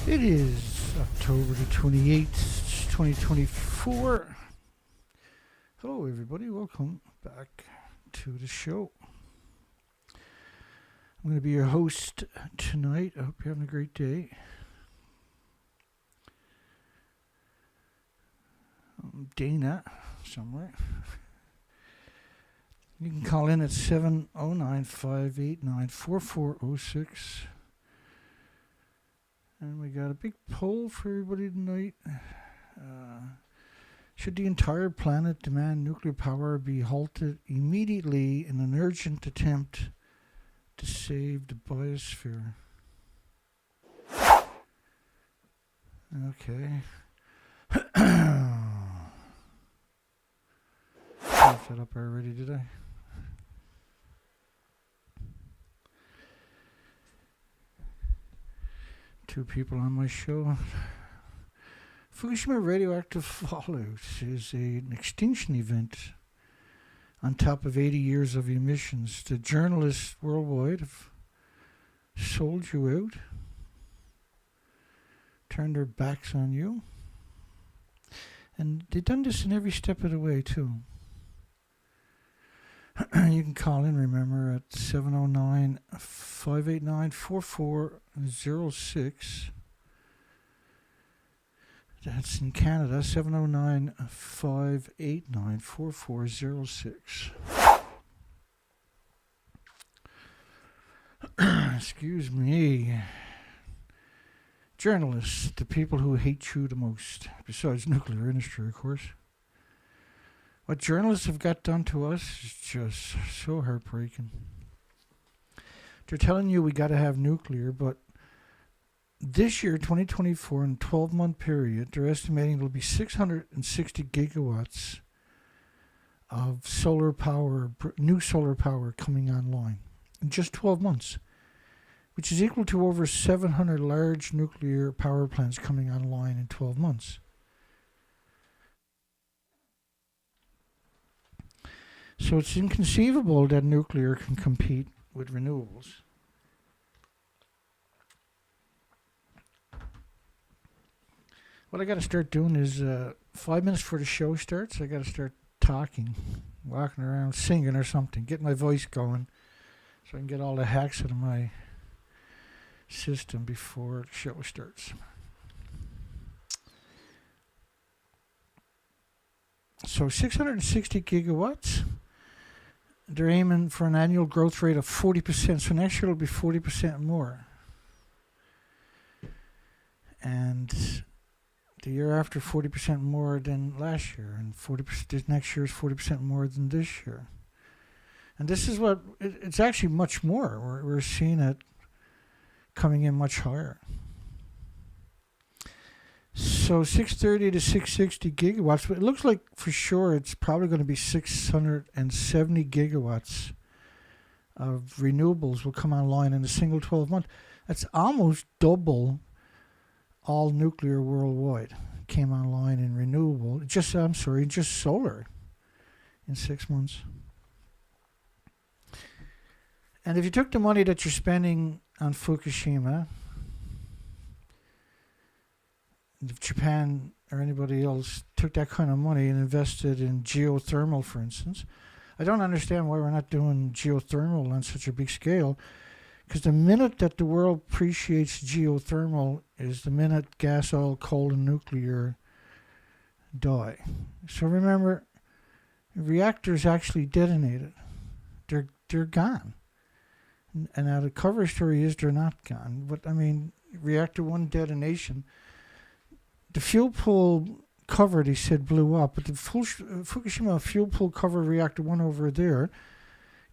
It is October the 28th, 2024. Hello, everybody. Welcome back to the show. I'm going to be your host tonight. I hope you're having a great day. Dana, somewhere. You can call in at 709-589-4406. And we got a big poll for everybody tonight. Should the entire planet demand nuclear power be halted immediately in an urgent attempt to save the biosphere? Okay. I set up already, did I? Two people on my show. Fukushima radioactive fallout is an extinction event on top of 80 years of emissions. The journalists worldwide have sold you out, turned their backs on you, and they've done this in every step of the way too. You can call in, remember, at 709-589-4406. That's in Canada, 709-589-4406. Excuse me. Journalists, the people who hate you the most, besides nuclear industry, of course. What journalists have got done to us is just so heartbreaking. They're telling you we got to have nuclear, but this year, 2024, in a 12-month period, they're estimating there'll be 660 gigawatts of solar power, new solar power coming online in just 12 months, which is equal to over 700 large nuclear power plants coming online in 12 months. So it's inconceivable that nuclear can compete with renewables. What I got to start doing is 5 minutes before the show starts, I got to start talking, walking around, singing or something, get my voice going so I can get all the hacks out of my system before the show starts. So 660 gigawatts. They're aiming for an annual growth rate of 40%. So next year it'll be 40% more. And the year after, 40% more than last year. And 40%, this next year is 40% more than this year. And this is what, it's actually much more. We're seeing it coming in much higher. So 630 to 660 gigawatts, but it looks like for sure it's probably going to be 670 gigawatts of renewables will come online in a single 12 month. That's almost double all nuclear worldwide came online in renewable. Just solar in 6 months. And if you took the money that you're spending on Fukushima, if Japan or anybody else took that kind of money and invested in geothermal, for instance, I don't understand why we're not doing geothermal on such a big scale, because the minute that the world appreciates geothermal is the minute gas, oil, coal, and nuclear die. So remember, reactors actually detonated. They're gone. And now the cover story is they're not gone. But I mean, reactor 1 detonation, the fuel pool cover, they said, blew up, but the Fukushima fuel pool cover reactor 1 over there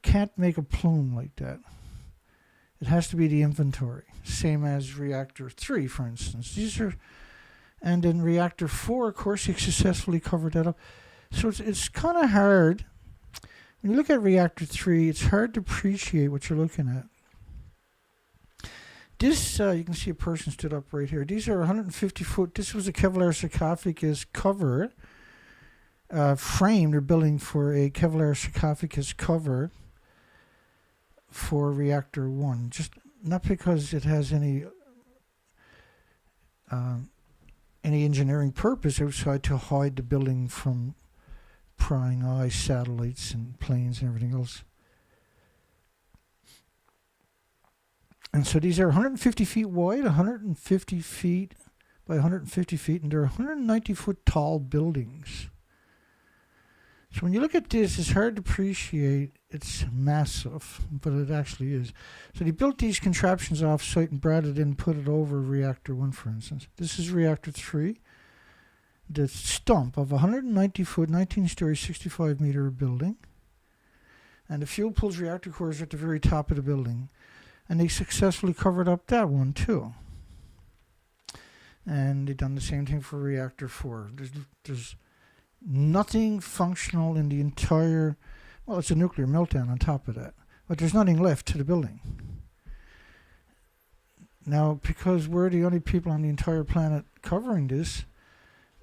can't make a plume like that. It has to be the inventory, same as reactor 3, for instance. And in reactor 4, of course, he successfully covered that up. So it's kind of hard. When you look at reactor 3, it's hard to appreciate what you're looking at. This, you can see a person stood up right here. These are 150 foot. This was a Kevlar sarcophagus cover frame. They're building for a Kevlar sarcophagus cover for reactor 1. Just not because it has any any engineering purpose outside to hide the building from prying eyes, satellites and planes and everything else. And so these are 150 feet wide, 150 feet by 150 feet, and they're 190 foot tall buildings. So when you look at this, it's hard to appreciate it's massive, but it actually is. So they built these contraptions off site and brought it in and put it over reactor 1, for instance. This is reactor 3. The stump of a 190 foot, 19 story, 65 meter building. And the fuel pools reactor cores are at the very top of the building. And they successfully covered up that one too. And they've done the same thing for reactor 4. There's nothing functional in the entire, well, it's a nuclear meltdown on top of that, but there's nothing left to the building. Now, because we're the only people on the entire planet covering this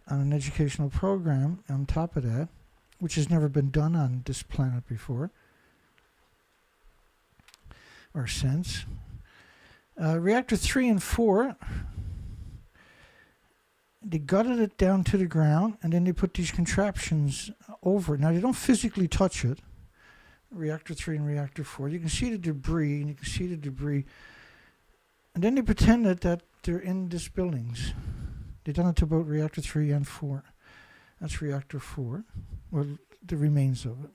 on an educational program on top of that, which has never been done on this planet before or since, reactor 3 and 4, they gutted it down to the ground, and then they put these contraptions over it. Now, they don't physically touch it, reactor 3 and reactor 4. You can see the debris, and you can see the debris. And then they pretended that they're in these buildings. They've done it to both reactor 3 and 4. That's reactor 4, or the remains of it.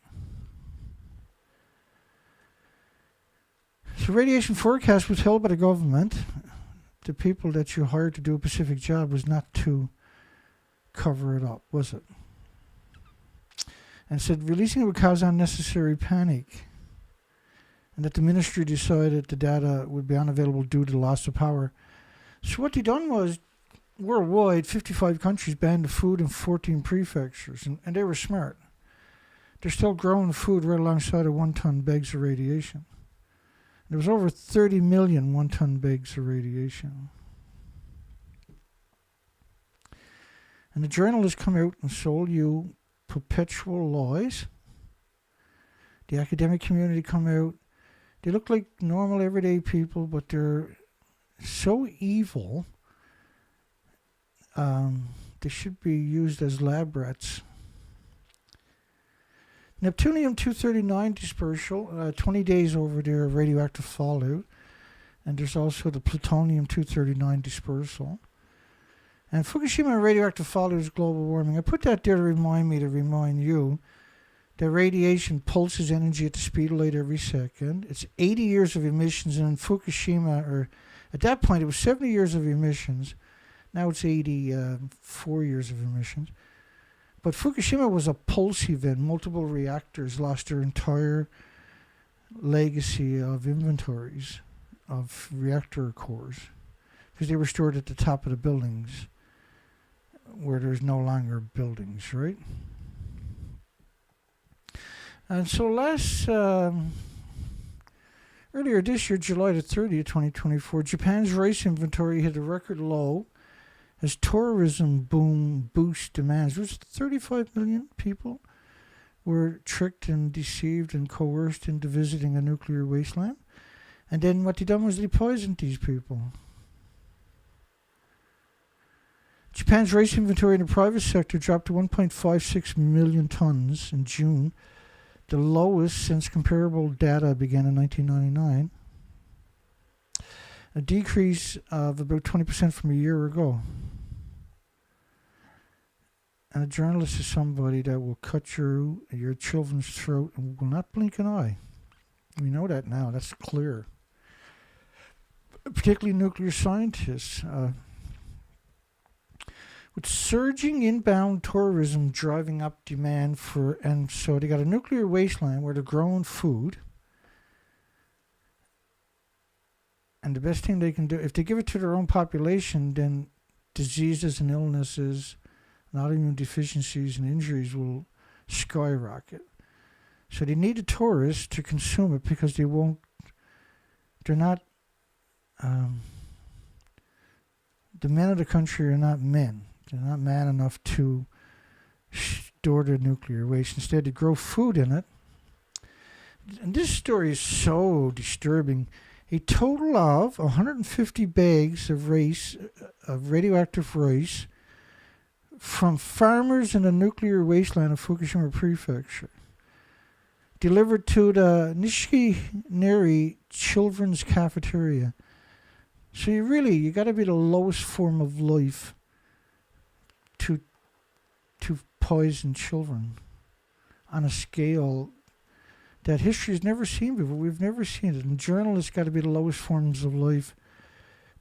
So radiation forecast was held by the government. The people that you hired to do a specific job was not to cover it up, was it? And said releasing it would cause unnecessary panic, and that the ministry decided the data would be unavailable due to the loss of power. So what they done was, worldwide, 55 countries banned the food in 14 prefectures, and they were smart. They're still growing food right alongside of 1-ton bags of radiation. There was over 30 million 1-ton bags of radiation. And the journalists come out and sold you perpetual lies. The academic community come out. They look like normal, everyday people, but they're so evil. They should be used as lab rats. Neptunium-239 dispersal, 20 days over there of radioactive fallout. And there's also the plutonium-239 dispersal. And Fukushima radioactive fallout is global warming. I put that there to remind you that radiation pulses energy at the speed of light every second. It's 80 years of emissions, and in Fukushima, or at that point it was 70 years of emissions. Now it's 84 years of emissions. But Fukushima was a pulse event. Multiple reactors lost their entire legacy of inventories of reactor cores because they were stored at the top of the buildings where there's no longer buildings, right? And so earlier this year, July the 30th, 2024, Japan's rice inventory hit a record low as tourism boom boost demands. There's 35 million people were tricked and deceived and coerced into visiting a nuclear wasteland. And then what they done was they poisoned these people. Japan's rice inventory in the private sector dropped to 1.56 million tons in June, the lowest since comparable data began in 1999. A decrease of about 20% from a year ago. And a journalist is somebody that will cut your children's throat and will not blink an eye. We know that now. That's clear. Particularly nuclear scientists. With surging inbound tourism driving up demand for, and so they got a nuclear wasteland where they're growing food. And the best thing they can do, if they give it to their own population, then diseases and illnesses, and autoimmune deficiencies and injuries will skyrocket. So they need the tourists to consume it because they're not, the men of the country are not men. They're not man enough to store their nuclear waste. Instead, they grow food in it. And this story is so disturbing. a total of 150 bags of radioactive rice from farmers in the nuclear wasteland of Fukushima Prefecture, delivered to the Nishiki Children's Cafeteria. So you got to be the lowest form of life to poison children on a scale that history has never seen before. We've never seen it. And journalists got to be the lowest forms of life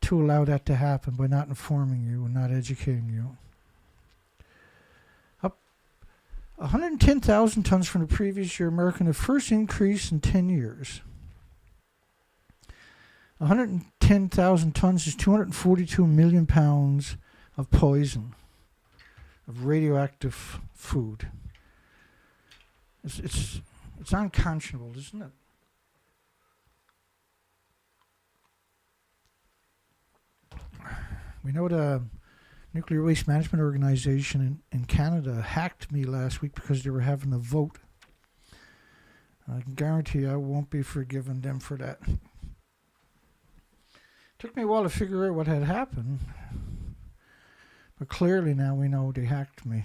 to allow that to happen by not informing you and not educating you. Up 110,000 tons from the previous year, marking the first increase in 10 years. 110,000 tons is 242 million pounds of poison, of radioactive food. It's unconscionable, isn't it? We know the Nuclear Waste Management Organization in Canada hacked me last week because they were having a vote. I can guarantee I won't be forgiving them for that. Took me a while to figure out what had happened, but clearly now we know they hacked me.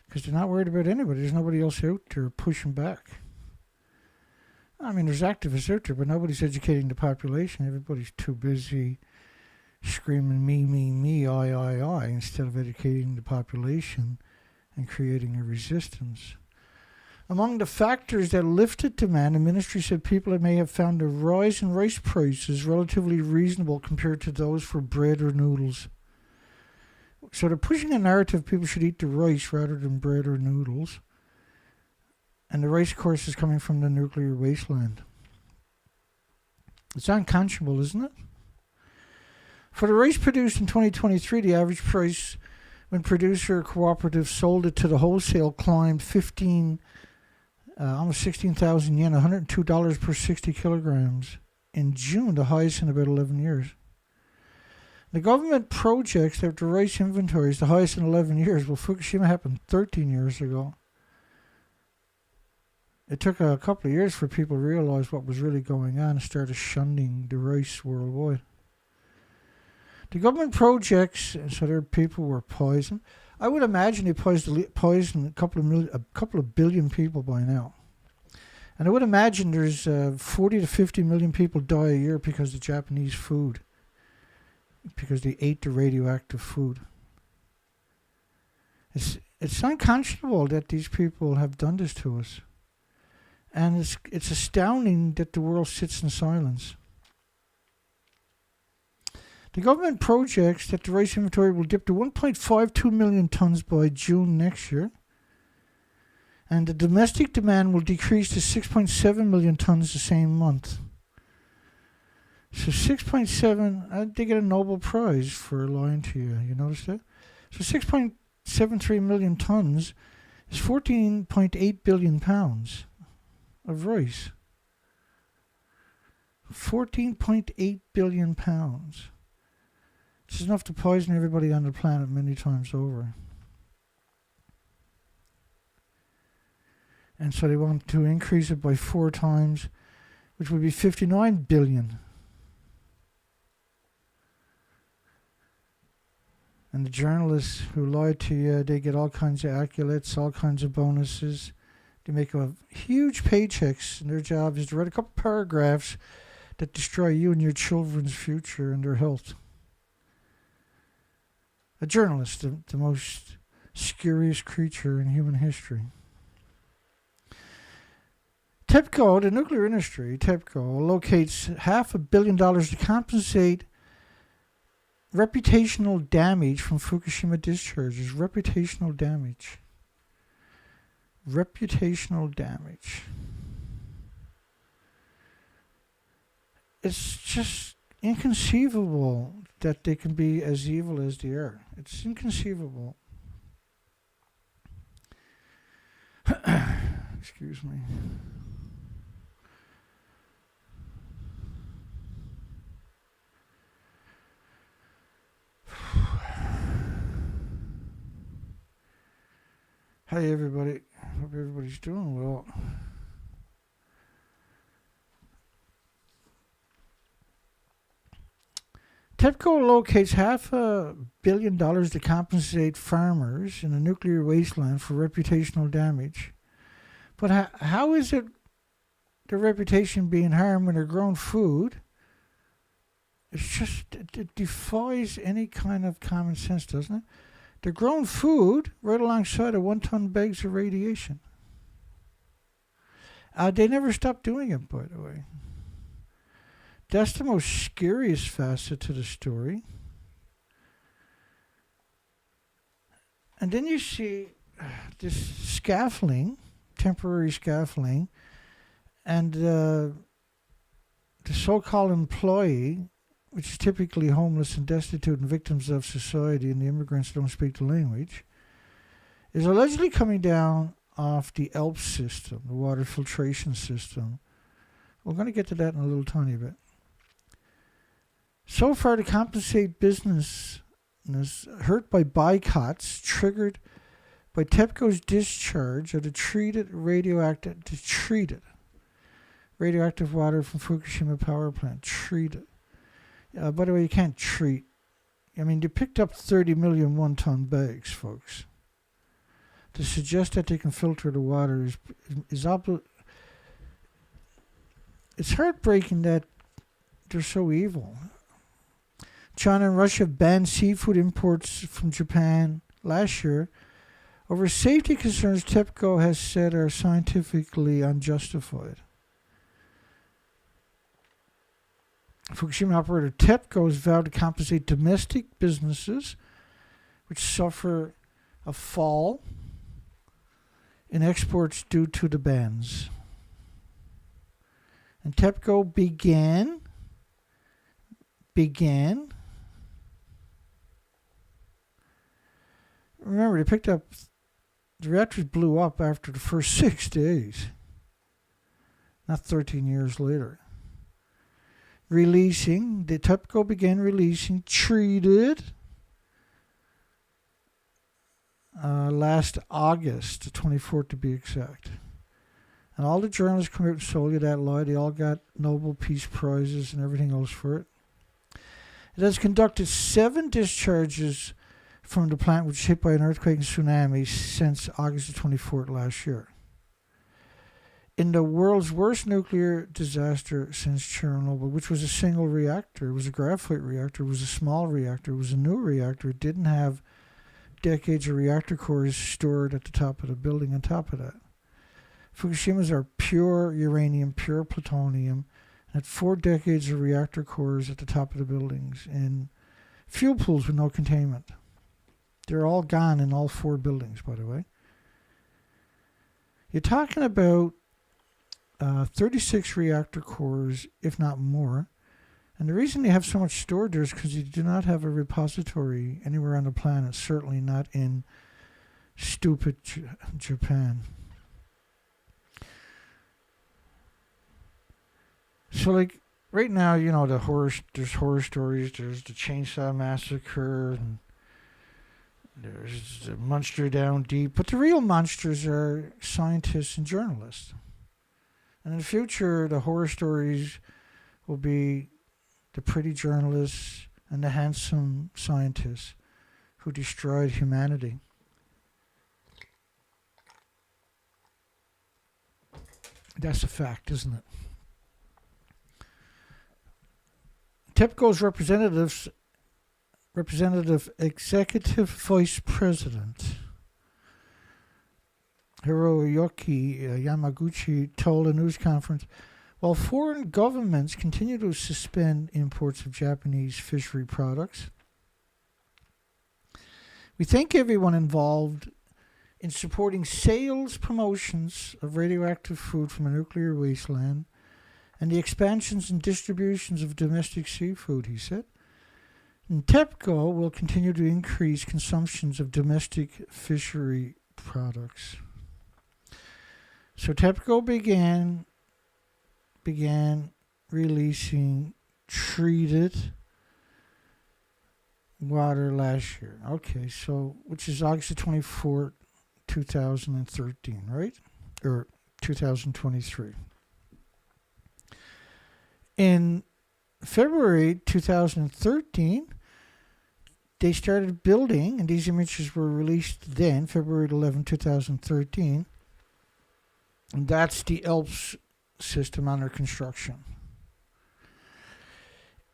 Because they're not worried about anybody. There's nobody else out there pushing back. I mean, there's activists out there, but nobody's educating the population. Everybody's too busy screaming me, I, instead of educating the population and creating a resistance. Among the factors that lifted demand, the ministry said people may have found a rise in rice prices relatively reasonable compared to those for bread or noodles. So they're pushing a narrative people should eat the rice rather than bread or noodles. And the rice, of course, is coming from the nuclear wasteland. It's unconscionable, isn't it? For the rice produced in 2023, the average price when producer cooperatives sold it to the wholesale climbed almost 16,000 yen, $102 per 60 kilograms in June, the highest in about 11 years. The government projects that the rice inventory is the highest in 11 years. Well, Fukushima happened 13 years ago. It took a couple of years for people to realize what was really going on and started shunning the rice worldwide. The government projects, so their people were poisoned. I would imagine they poisoned a couple of billion people by now. And I would imagine there's 40 to 50 million people die a year because of Japanese food, because they ate the radioactive food. It's unconscionable that these people have done this to us. And it's astounding that the world sits in silence. The government projects that the rice inventory will dip to 1.52 million tons by June next year. And the domestic demand will decrease to 6.7 million tons the same month. So 6.7, they get a Nobel Prize for lying to you. You notice that? So 6.73 million tons is 14.8 billion pounds of rice. 14.8 billion pounds. This is enough to poison everybody on the planet many times over. And so they want to increase it by 4 times, which would be 59 billion. And the journalists who lied to you, they get all kinds of accolades, all kinds of bonuses. They make huge paychecks, and their job is to write a couple paragraphs that destroy you and your children's future and their health. A journalist, the most scariest creature in human history. TEPCO, the nuclear industry, TEPCO, allocates $500 million to compensate reputational damage from Fukushima discharges. Reputational damage. Reputational damage. It's just inconceivable that they can be as evil as they are. It's inconceivable. Excuse me. Hey everybody, hope everybody's doing well. TEPCO locates $500 million to compensate farmers in a nuclear wasteland for reputational damage. But how is it their reputation being harmed when they're grown food? It's just, it defies any kind of common sense, doesn't it? They're grown food right alongside of 1 ton bags of radiation. They never stopped doing it, by the way. That's the most scariest facet to the story. And then you see this scaffolding, temporary scaffolding, and the so-called employee, which is typically homeless and destitute and victims of society, and the immigrants don't speak the language, is allegedly coming down off the ELP system, the water filtration system. We're going to get to that in a little tiny bit. So far, to compensate business hurt by boycotts triggered by TEPCO's discharge of the radioactive water from Fukushima power plant. Treated. By the way, you can't treat. I mean, they picked up 30 million 1 ton bags, folks. To suggest that they can filter the water is it's heartbreaking that they're so evil. China and Russia banned seafood imports from Japan last year over safety concerns TEPCO has said are scientifically unjustified. Fukushima operator TEPCO has vowed to compensate domestic businesses which suffer a fall in exports due to the bans. And TEPCO began remember, they picked up, the reactors blew up after the first 6 days, not 13 years later. The TEPCO began releasing treated last August, the 24th to be exact. And all the journalists come out and sold you that lie. They all got Nobel Peace Prizes and everything else for it. It has conducted 7 discharges from the plant, which was hit by an earthquake and tsunami, since August the 24th last year. In the world's worst nuclear disaster since Chernobyl, which was a single reactor. It was a graphite reactor. It was a small reactor. It was a new reactor. It didn't have decades of reactor cores stored at the top of the building on top of that. Fukushimas are pure uranium, pure plutonium, and had 4 decades of reactor cores at the top of the buildings in fuel pools with no containment. They're all gone in all 4 buildings, by the way. You're talking about 36 reactor cores, if not more. And the reason they have so much stored there is because you do not have a repository anywhere on the planet, certainly not in stupid Japan. So, like, right now, you know, there's horror stories. There's the Chainsaw Massacre, and there's the monster down deep. But the real monsters are scientists and journalists. And in the future, the horror stories will be the pretty journalists and the handsome scientists who destroyed humanity. That's a fact, isn't it? TEPCO's representative executive vice president Hiroyuki Yamaguchi told a news conference, while foreign governments continue to suspend imports of Japanese fishery products, we thank everyone involved in supporting sales promotions of radioactive food from a nuclear wasteland and the expansions and distributions of domestic seafood, he said. And TEPCO will continue to increase consumptions of domestic fishery products. So TEPCO began releasing treated water last year. Okay, so which is August 24th, 2013, right? Or 2023. In February 2013, they started building, and these images were released then, February 11, 2013. And that's the ELPS system under construction.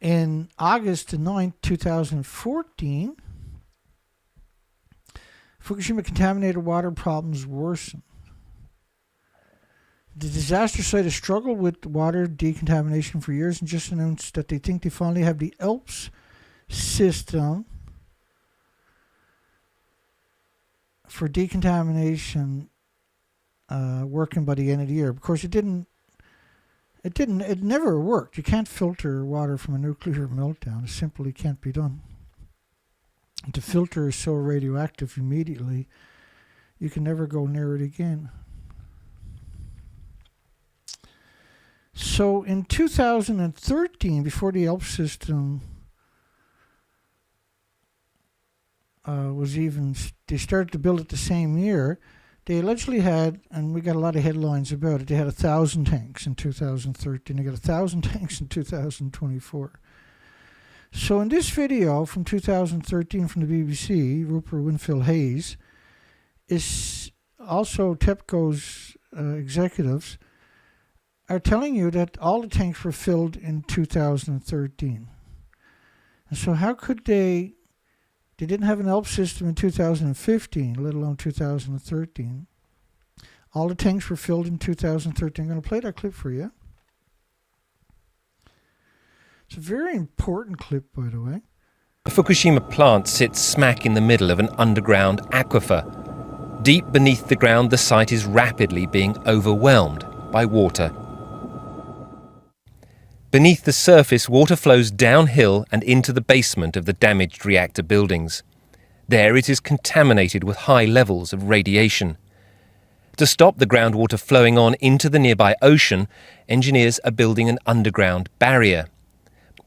In August 9, 2014, Fukushima contaminated water problems worsen. The disaster site has struggled with water decontamination for years and just announced that they think they finally have the ELPS system for decontamination working by the end of the year. Of course, it never worked. You can't filter water from a nuclear meltdown. It simply can't be done. The filter is so radioactive immediately, you can never go near it again. So in 2013, before the ELP system they started to build it the same year, they allegedly had, and we got a lot of headlines about it, they had 1,000 tanks in 2013. They got 1,000 tanks in 2024. So in this video from 2013 from the BBC, Rupert Winfield Hayes, is also TEPCO's executives are telling you that all the tanks were filled in 2013. And so how could they didn't have an ELP system in 2015, let alone 2013. All the tanks were filled in 2013. I'm going to play that clip for you. It's a very important clip, by the way. The Fukushima plant sits smack in the middle of an underground aquifer. Deep beneath the ground, the site is rapidly being overwhelmed by water. Beneath the surface, water flows downhill and into the basement of the damaged reactor buildings. There it is contaminated with high levels of radiation. To stop the groundwater flowing on into the nearby ocean, engineers are building an underground barrier.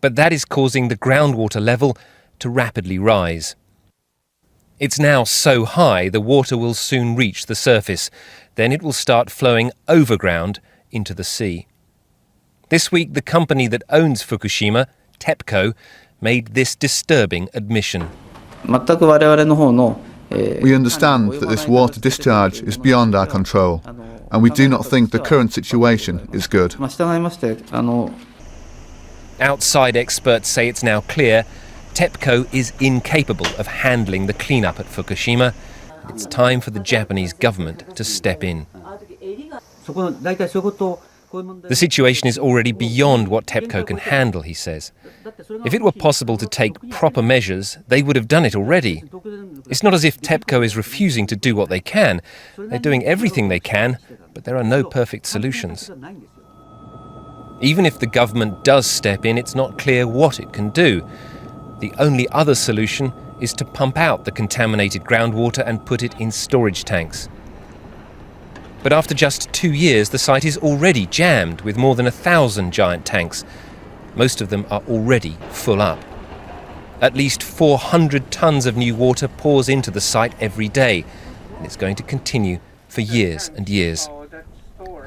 But that is causing the groundwater level to rapidly rise. It's now so high the water will soon reach the surface. Then it will start flowing overground into the sea. This week, the company that owns Fukushima, TEPCO, made this disturbing admission. We understand that this water discharge is beyond our control, and we do not think the current situation is good. Outside experts say it's now clear TEPCO is incapable of handling the cleanup at Fukushima. It's time for the Japanese government to step in. The situation is already beyond what TEPCO can handle, he says. If it were possible to take proper measures, they would have done it already. It's not as if TEPCO is refusing to do what they can. They're doing everything they can, but there are no perfect solutions. Even if the government does step in, it's not clear what it can do. The only other solution is to pump out the contaminated groundwater and put it in storage tanks. But after just 2 years, the site is already jammed with more than 1,000 giant tanks. Most of them are already full up. At least 400 tons of new water pours into the site every day, and it's going to continue for years and years.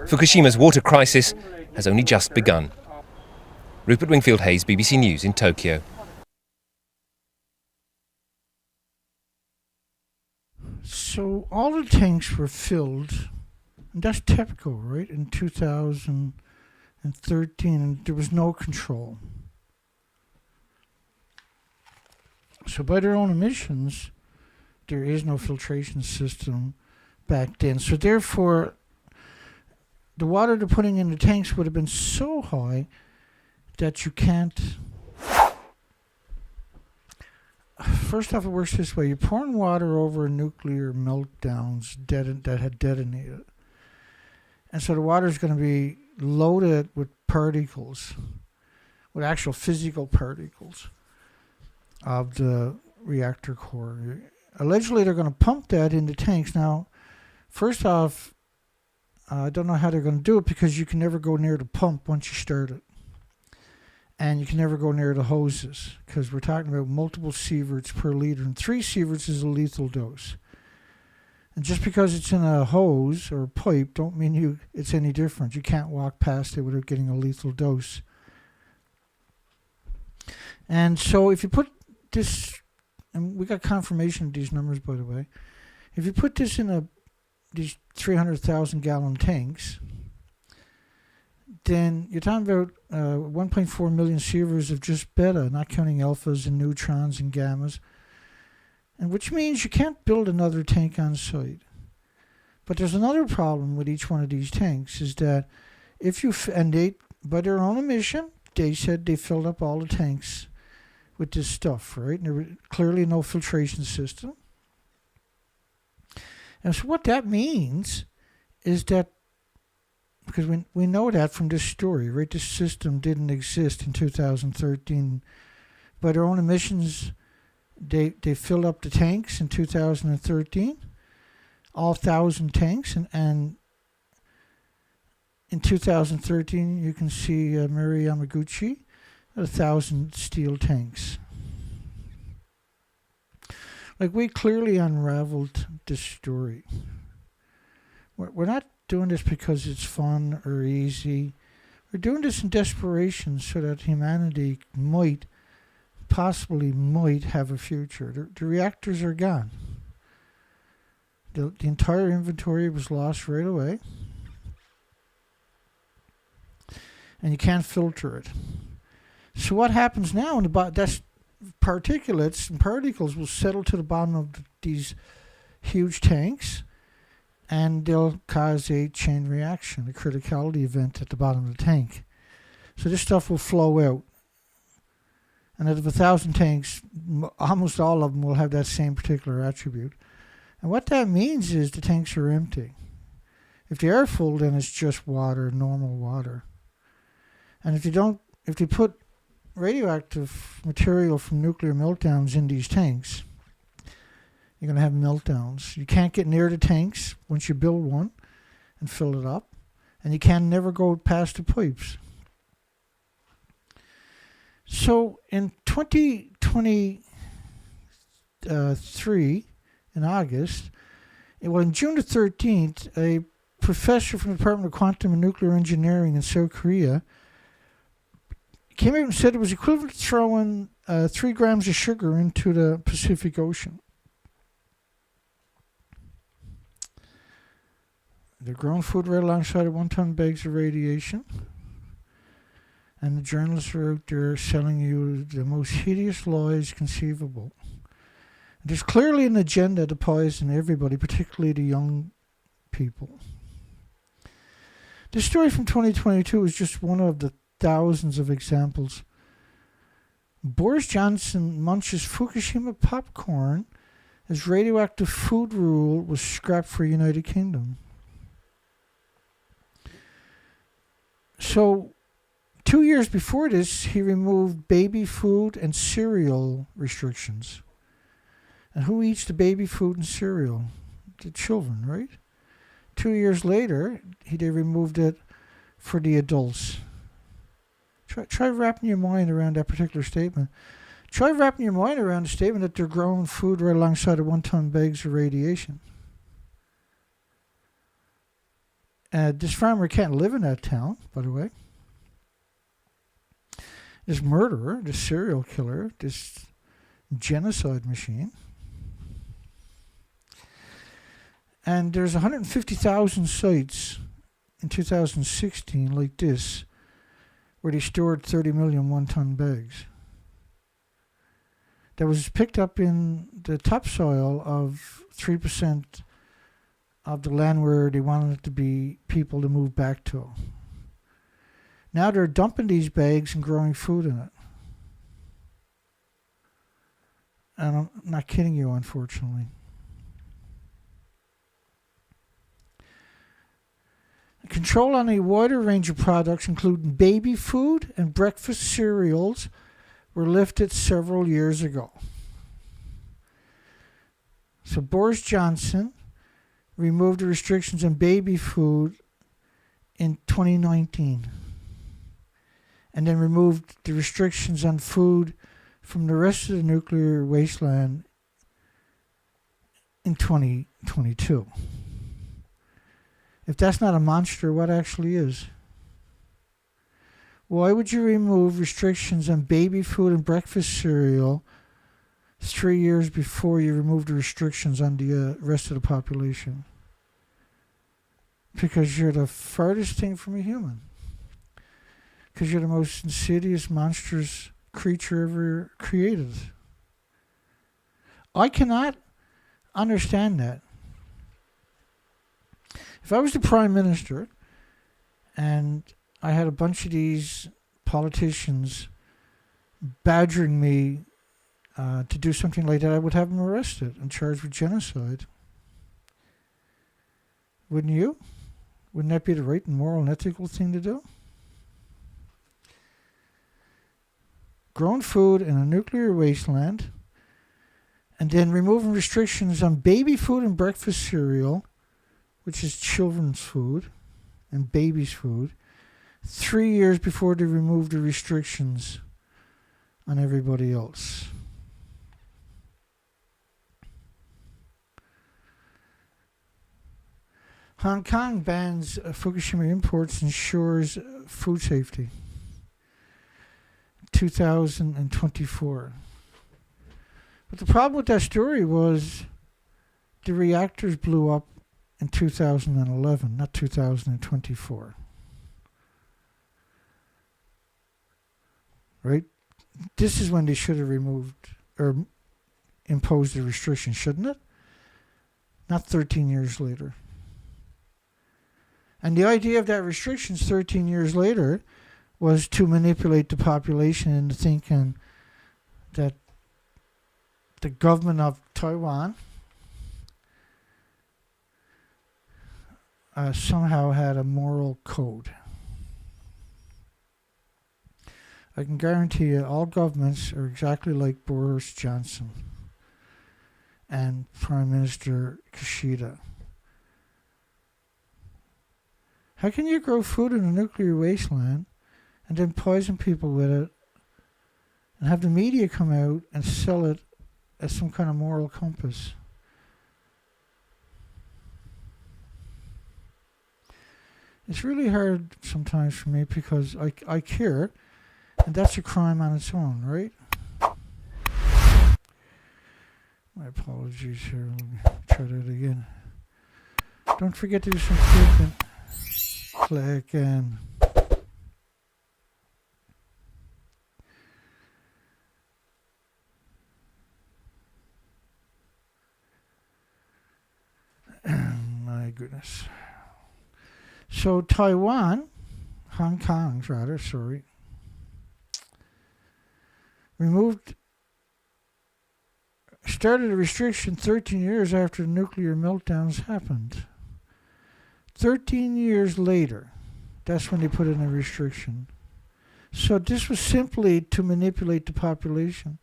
Fukushima's water crisis has only just begun. Rupert Wingfield Hayes, BBC News in Tokyo. So all the tanks were filled, and that's TEPCO, right, in 2013, and there was no control. So by their own admissions, there is no filtration system back then. So therefore, the water they're putting in the tanks would have been so high that you can't... First off, it works this way. You're pouring water over nuclear meltdowns that had detonated. And so the water is going to be loaded with particles, with actual physical particles of the reactor core. Allegedly, they're going to pump that into tanks. Now, first off, I don't know how they're going to do it because you can never go near the pump once you start it. And you can never go near the hoses because we're talking about multiple sieverts per liter, and 3 sieverts is a lethal dose. And just because it's in a hose or a pipe don't mean it's any different. You can't walk past it without getting a lethal dose. And so if you put this, and we got confirmation of these numbers, by the way, if you put this in these 300,000 gallon tanks, then you're talking about 1.4 million sieverts of just beta, not counting alphas and neutrons and gammas, and which means you can't build another tank on site. But there's another problem with each one of these tanks, is that if you, and they, by their own admission, they said they filled up all the tanks with this stuff, right? And there was clearly no filtration system. And so what that means is that, because we know that from this story, right? This system didn't exist in 2013. By their own admissions, they filled up the tanks in 2013, all 1,000 tanks, and in 2013 you can see Mary Yamaguchi, 1,000 steel tanks. Like, we clearly unraveled this story. We're not doing this because it's fun or easy. We're doing this in desperation so that humanity possibly might have a future. The reactors are gone. The entire inventory was lost right away. And you can't filter it. So what happens now? That's particulates and particles will settle to the bottom of these huge tanks, and they'll cause a chain reaction, a criticality event at the bottom of the tank. So this stuff will flow out. And out of 1,000 tanks, almost all of them will have that same particular attribute. And what that means is the tanks are empty. If they are full, then it's just water, normal water. And if you put radioactive material from nuclear meltdowns in these tanks, you're going to have meltdowns. You can't get near the tanks once you build one and fill it up. And you can never go past the pipes. So in 2023, in August, in June the 13th, a professor from the Department of Quantum and Nuclear Engineering in South Korea came out and said it was equivalent to throwing 3 grams of sugar into the Pacific Ocean. They're growing food right alongside of 1-ton bags of radiation. And the journalists are out there selling you the most hideous lies conceivable. There's clearly an agenda to poison everybody, particularly the young people. This story from 2022 is just one of the thousands of examples. Boris Johnson munches Fukushima popcorn as radioactive food rule was scrapped for United Kingdom. So, 2 years before this, he removed baby food and cereal restrictions. And who eats the baby food and cereal? The children, right? 2 years later, they removed it for the adults. Try wrapping your mind around that particular statement. Try wrapping your mind around the statement that they're growing food right alongside of 1-ton bags of radiation. This farmer can't live in that town, by the way. This murderer, this serial killer, this genocide machine. And there's 150,000 sites in 2016 like this where they stored 30 million 1-ton bags. That was picked up in the topsoil of 3% of the land where they wanted it to be people to move back to. Now they're dumping these bags and growing food in it. And I'm not kidding you, unfortunately. Control on a wider range of products, including baby food and breakfast cereals, were lifted several years ago. So Boris Johnson removed the restrictions on baby food in 2019. And then removed the restrictions on food from the rest of the nuclear wasteland in 2022. If that's not a monster, what actually is? Why would you remove restrictions on baby food and breakfast cereal 3 years before you removed the restrictions on the rest of the population? Because you're the farthest thing from a human. Because you're the most insidious, monstrous creature ever created. I cannot understand that. If I was the Prime Minister and I had a bunch of these politicians badgering me to do something like that, I would have them arrested and charged with genocide. Wouldn't you? Wouldn't that be the right and moral and ethical thing to do? Grown food in a nuclear wasteland, and then removing restrictions on baby food and breakfast cereal, which is children's food and babies' food, 3 years before they removed the restrictions on everybody else. Hong Kong bans Fukushima imports, ensures food safety. 2024. But the problem with that story was the reactors blew up in 2011, not 2024. Right? This is when they should have removed or imposed the restrictions, shouldn't it? Not 13 years later. And the idea of that restrictions 13 years later was to manipulate the population into thinking that the government of Taiwan somehow had a moral code. I can guarantee you all governments are exactly like Boris Johnson and Prime Minister Kishida. How can you grow food in a nuclear wasteland and then poison people with it and have the media come out and sell it as some kind of moral compass? It's really hard sometimes for me because I care, and that's a crime on its own, right? My apologies here. Let me try that again. Don't forget to do some clicking. Clicking. My goodness. So Taiwan, Hong Kong rather, sorry, started a restriction 13 years after the nuclear meltdowns happened. 13 years later, that's when they put in a restriction. So this was simply to manipulate the population.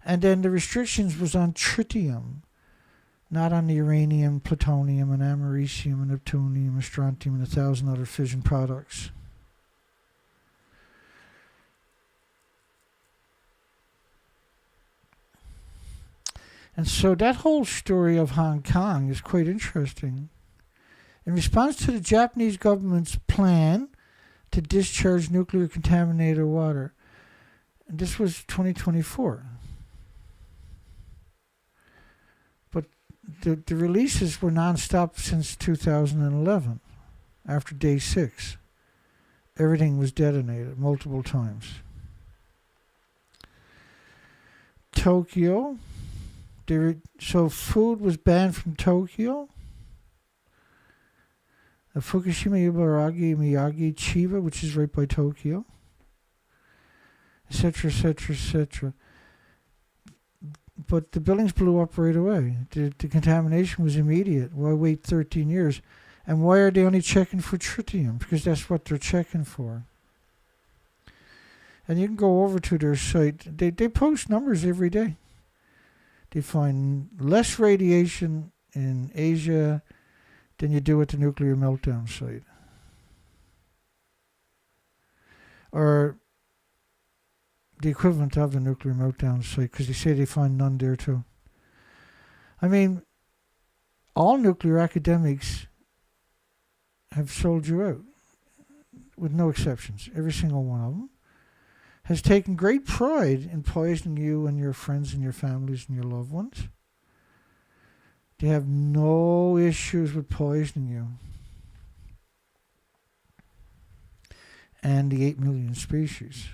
And then the restrictions was on tritium, not on the uranium, plutonium, and americium, and neptunium, and strontium, and 1,000 other fission products. And so that whole story of Hong Kong is quite interesting. In response to the Japanese government's plan to discharge nuclear contaminated water, and this was 2024. But the releases were non-stop since 2011, after day 6. Everything was detonated multiple times. Tokyo, so food was banned from Tokyo. Fukushima, Ibaraki, Miyagi, Chiba, which is right by Tokyo, etc., etc., etc. But the buildings blew up right away. The contamination was immediate. Why wait 13 years? And why are they only checking for tritium? Because that's what they're checking for. And you can go over to their site. They post numbers every day. They find less radiation in Asia than you do at the nuclear meltdown site. Or the equivalent of the nuclear meltdown site, because they say they find none there too. I mean, all nuclear academics have sold you out. with no exceptions, every single one of them, has taken great pride in poisoning you and your friends and your families and your loved ones. They have no issues with poisoning you and the 8 million species.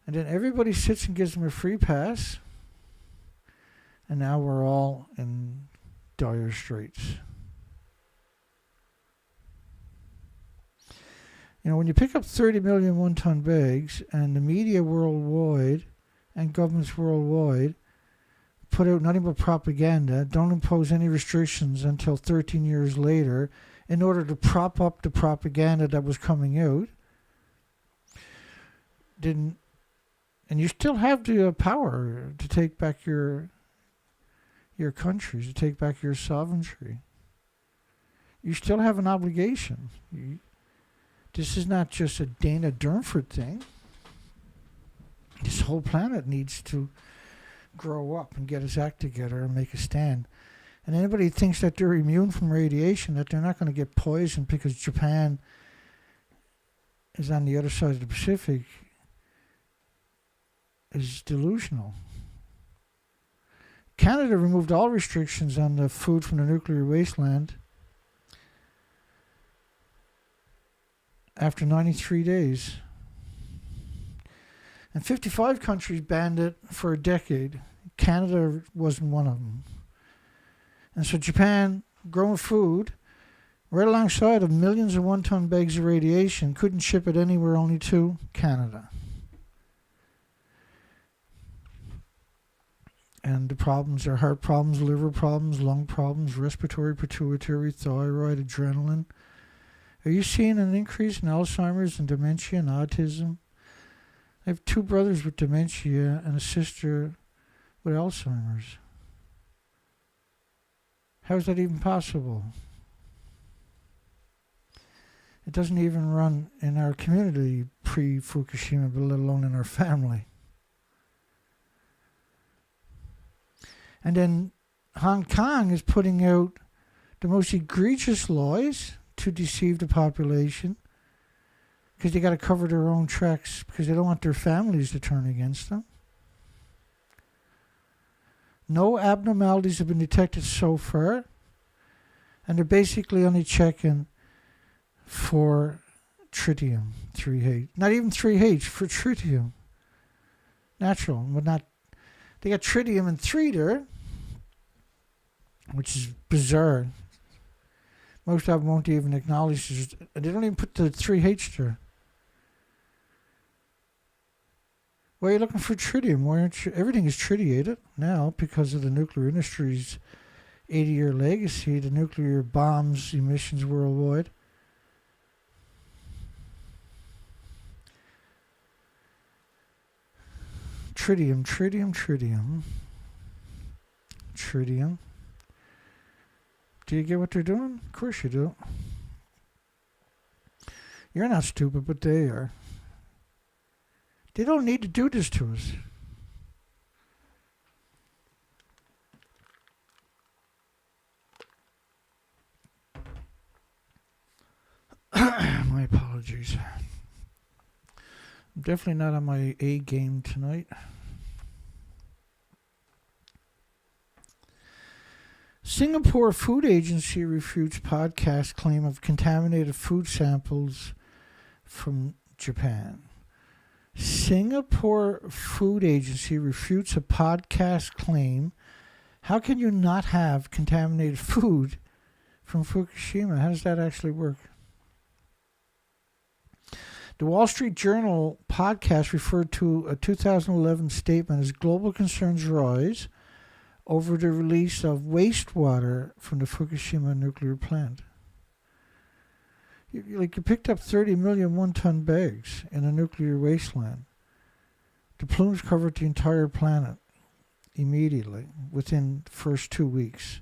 And then everybody sits and gives them a free pass, and now we're all in dire straits. You know, when you pick up 30 million one-ton bags and the media worldwide and governments worldwide put out nothing but propaganda, don't impose any restrictions until 13 years later in order to prop up the propaganda that was coming out, and you still have the power to take back your countries, to take back your sovereignty. You still have an obligation. This is not just a Dana Durnford thing. This whole planet needs to grow up and get its act together and make a stand. And anybody thinks that they're immune from radiation, that they're not going to get poisoned because Japan is on the other side of the Pacific, is delusional. Canada removed all restrictions on the food from the nuclear wasteland after 93 days. And 55 countries banned it for a decade. Canada wasn't one of them. And so Japan, growing food, right alongside of millions of one-ton bags of radiation, couldn't ship it anywhere, only to Canada. And the problems are heart problems, liver problems, lung problems, respiratory, pituitary, thyroid, adrenaline. Are you seeing an increase in Alzheimer's and dementia and autism? I have 2 brothers with dementia and a sister with Alzheimer's. How is that even possible? It doesn't even run in our community pre-Fukushima, but let alone in our family. And then Hong Kong is putting out the most egregious laws to deceive the population because they got to cover their own tracks because they don't want their families to turn against them. No abnormalities have been detected so far, and they're basically only checking for tritium, 3H. Not even 3H, for tritium. Natural, but not. They got tritium and 3 there, which is bizarre. Most of them won't even acknowledge it. They don't even put the 3H there. Why are you looking for tritium? Why aren't you? Everything is tritiated now because of the nuclear industry's 80-year legacy, the nuclear bombs emissions worldwide. Tritium, tritium, tritium. Tritium. Do you get what they're doing? Of course you do. You're not stupid, but they are. They don't need to do this to us. My apologies. I'm definitely not on my A game tonight. Singapore Food Agency refutes podcast claim of contaminated food samples from Japan. Singapore Food Agency refutes a podcast claim. How can you not have contaminated food from Fukushima? How does that actually work? The Wall Street Journal podcast referred to a 2011 statement as global concerns rise over the release of wastewater from the Fukushima nuclear plant. You picked up 30 million one-ton bags in a nuclear wasteland. The plumes covered the entire planet immediately within the first 2 weeks.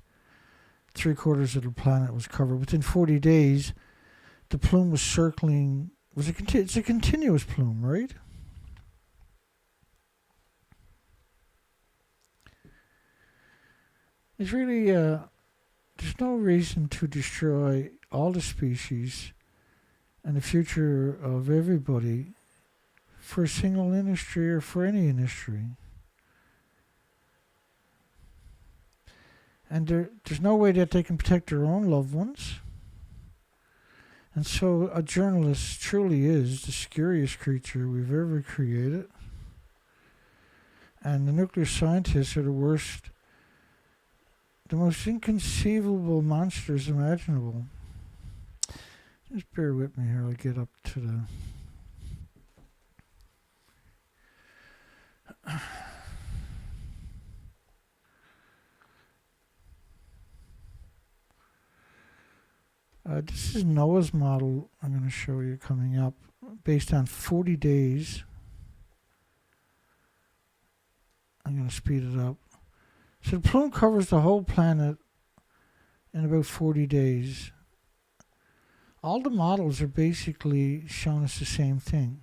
3/4 of the planet was covered. Within 40 days, the plume was circling. It's a continuous plume, right? It's really, there's no reason to destroy all the species and the future of everybody for a single industry or for any industry. And there's no way that they can protect their own loved ones. And so a journalist truly is the scariest creature we've ever created. And the nuclear scientists are the worst, the most inconceivable monsters imaginable. Just bear with me here, I'll get up to the... This is NOAA's model I'm going to show you coming up, based on 40 days. I'm going to speed it up. So the plume covers the whole planet in about 40 days. All the models are basically showing us the same thing.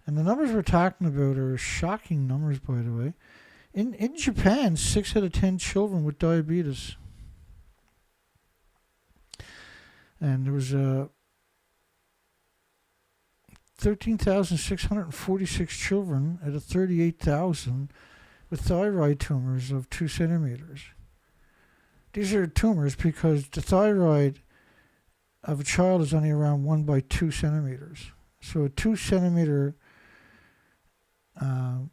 And the numbers we're talking about are shocking numbers, by the way. In Japan, 6 out of 10 children with diabetes. And there was 13,646 children out of 38,000 with thyroid tumors of 2 centimeters. These are tumors because the thyroid of a child is only around 1 by 2 centimeters. So a 2 centimeter, and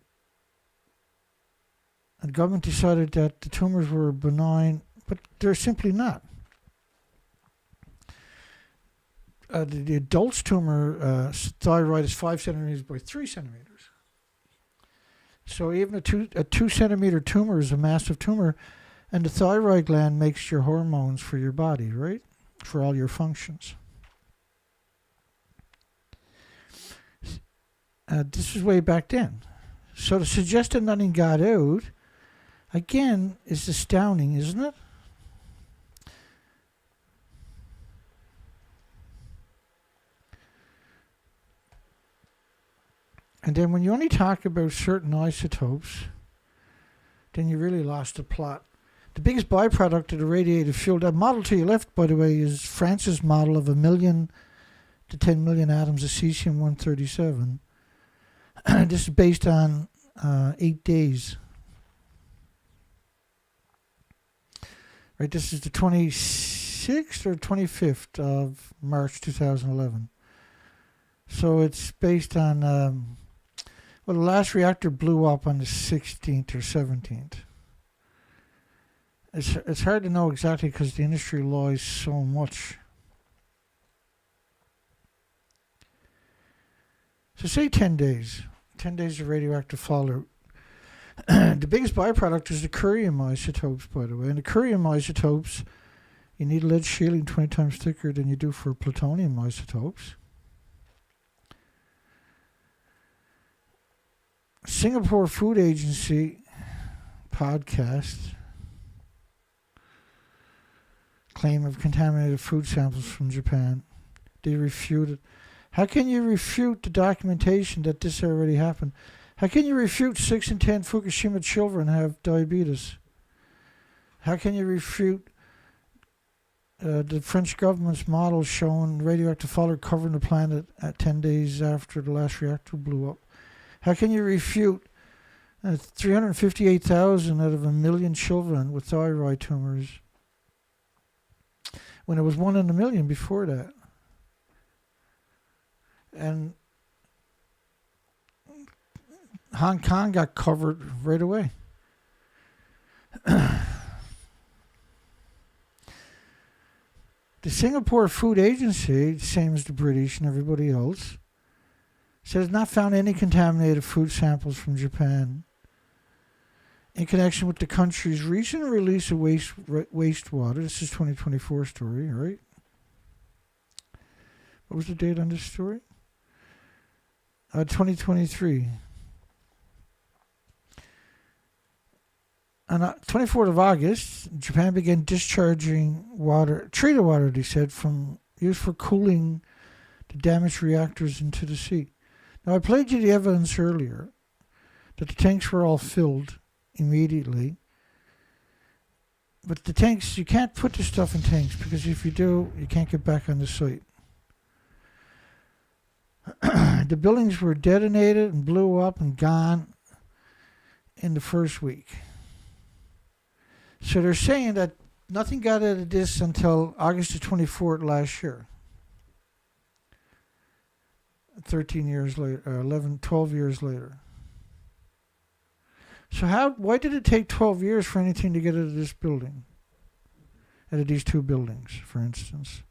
the government decided that the tumors were benign, but they're simply not. The adult's tumor thyroid is 5 centimeters by 3 centimeters. So even a 2 centimeter tumor is a massive tumor, and the thyroid gland makes your hormones for your body, right? For all your functions. This was way back then. So to suggest that nothing got out, again, is astounding, isn't it? And then when you only talk about certain isotopes, then you really lost the plot. The biggest byproduct of the radiative fuel, that model to your left, by the way, is France's model of 1 million to 10 million atoms of cesium-137. This is based on 8 days. Right, this is the 26th or 25th of March 2011. So it's based on, well, the last reactor blew up on the 16th or 17th. It's hard to know exactly because the industry lies so much. So say 10 days. 10 days of radioactive fallout. The biggest byproduct is the curium isotopes, by the way. And the curium isotopes, you need lead shielding 20 times thicker than you do for plutonium isotopes. Singapore Food Agency podcast claim of contaminated food samples from Japan. They refuted. How can you refute the documentation that this already happened? How can you refute 6 in 10 Fukushima children have diabetes? How can you refute the French government's model showing radioactive fallout covering the planet at 10 days after the last reactor blew up? How can you refute 358,000 out of 1 million children with thyroid tumors when it was 1 in a million before that? And Hong Kong got covered right away. The Singapore Food Agency, same as the British and everybody else, says not found any contaminated food samples from Japan in connection with the country's recent release of wastewater. This is 2024 story, right? What was the date on this story? 2023. On 24th of August, Japan began discharging water, treated water, they said, from used for cooling the damaged reactors into the sea. Now, I played you the evidence earlier that the tanks were all filled immediately. But the tanks, you can't put the stuff in tanks because if you do, you can't get back on the site. The buildings were detonated and blew up and gone in the first week. So they're saying that nothing got out of this until August the 24th last year. 13 years later, 12 years later. So why did it take 12 years for anything to get out of this building? Out of these two buildings, for instance.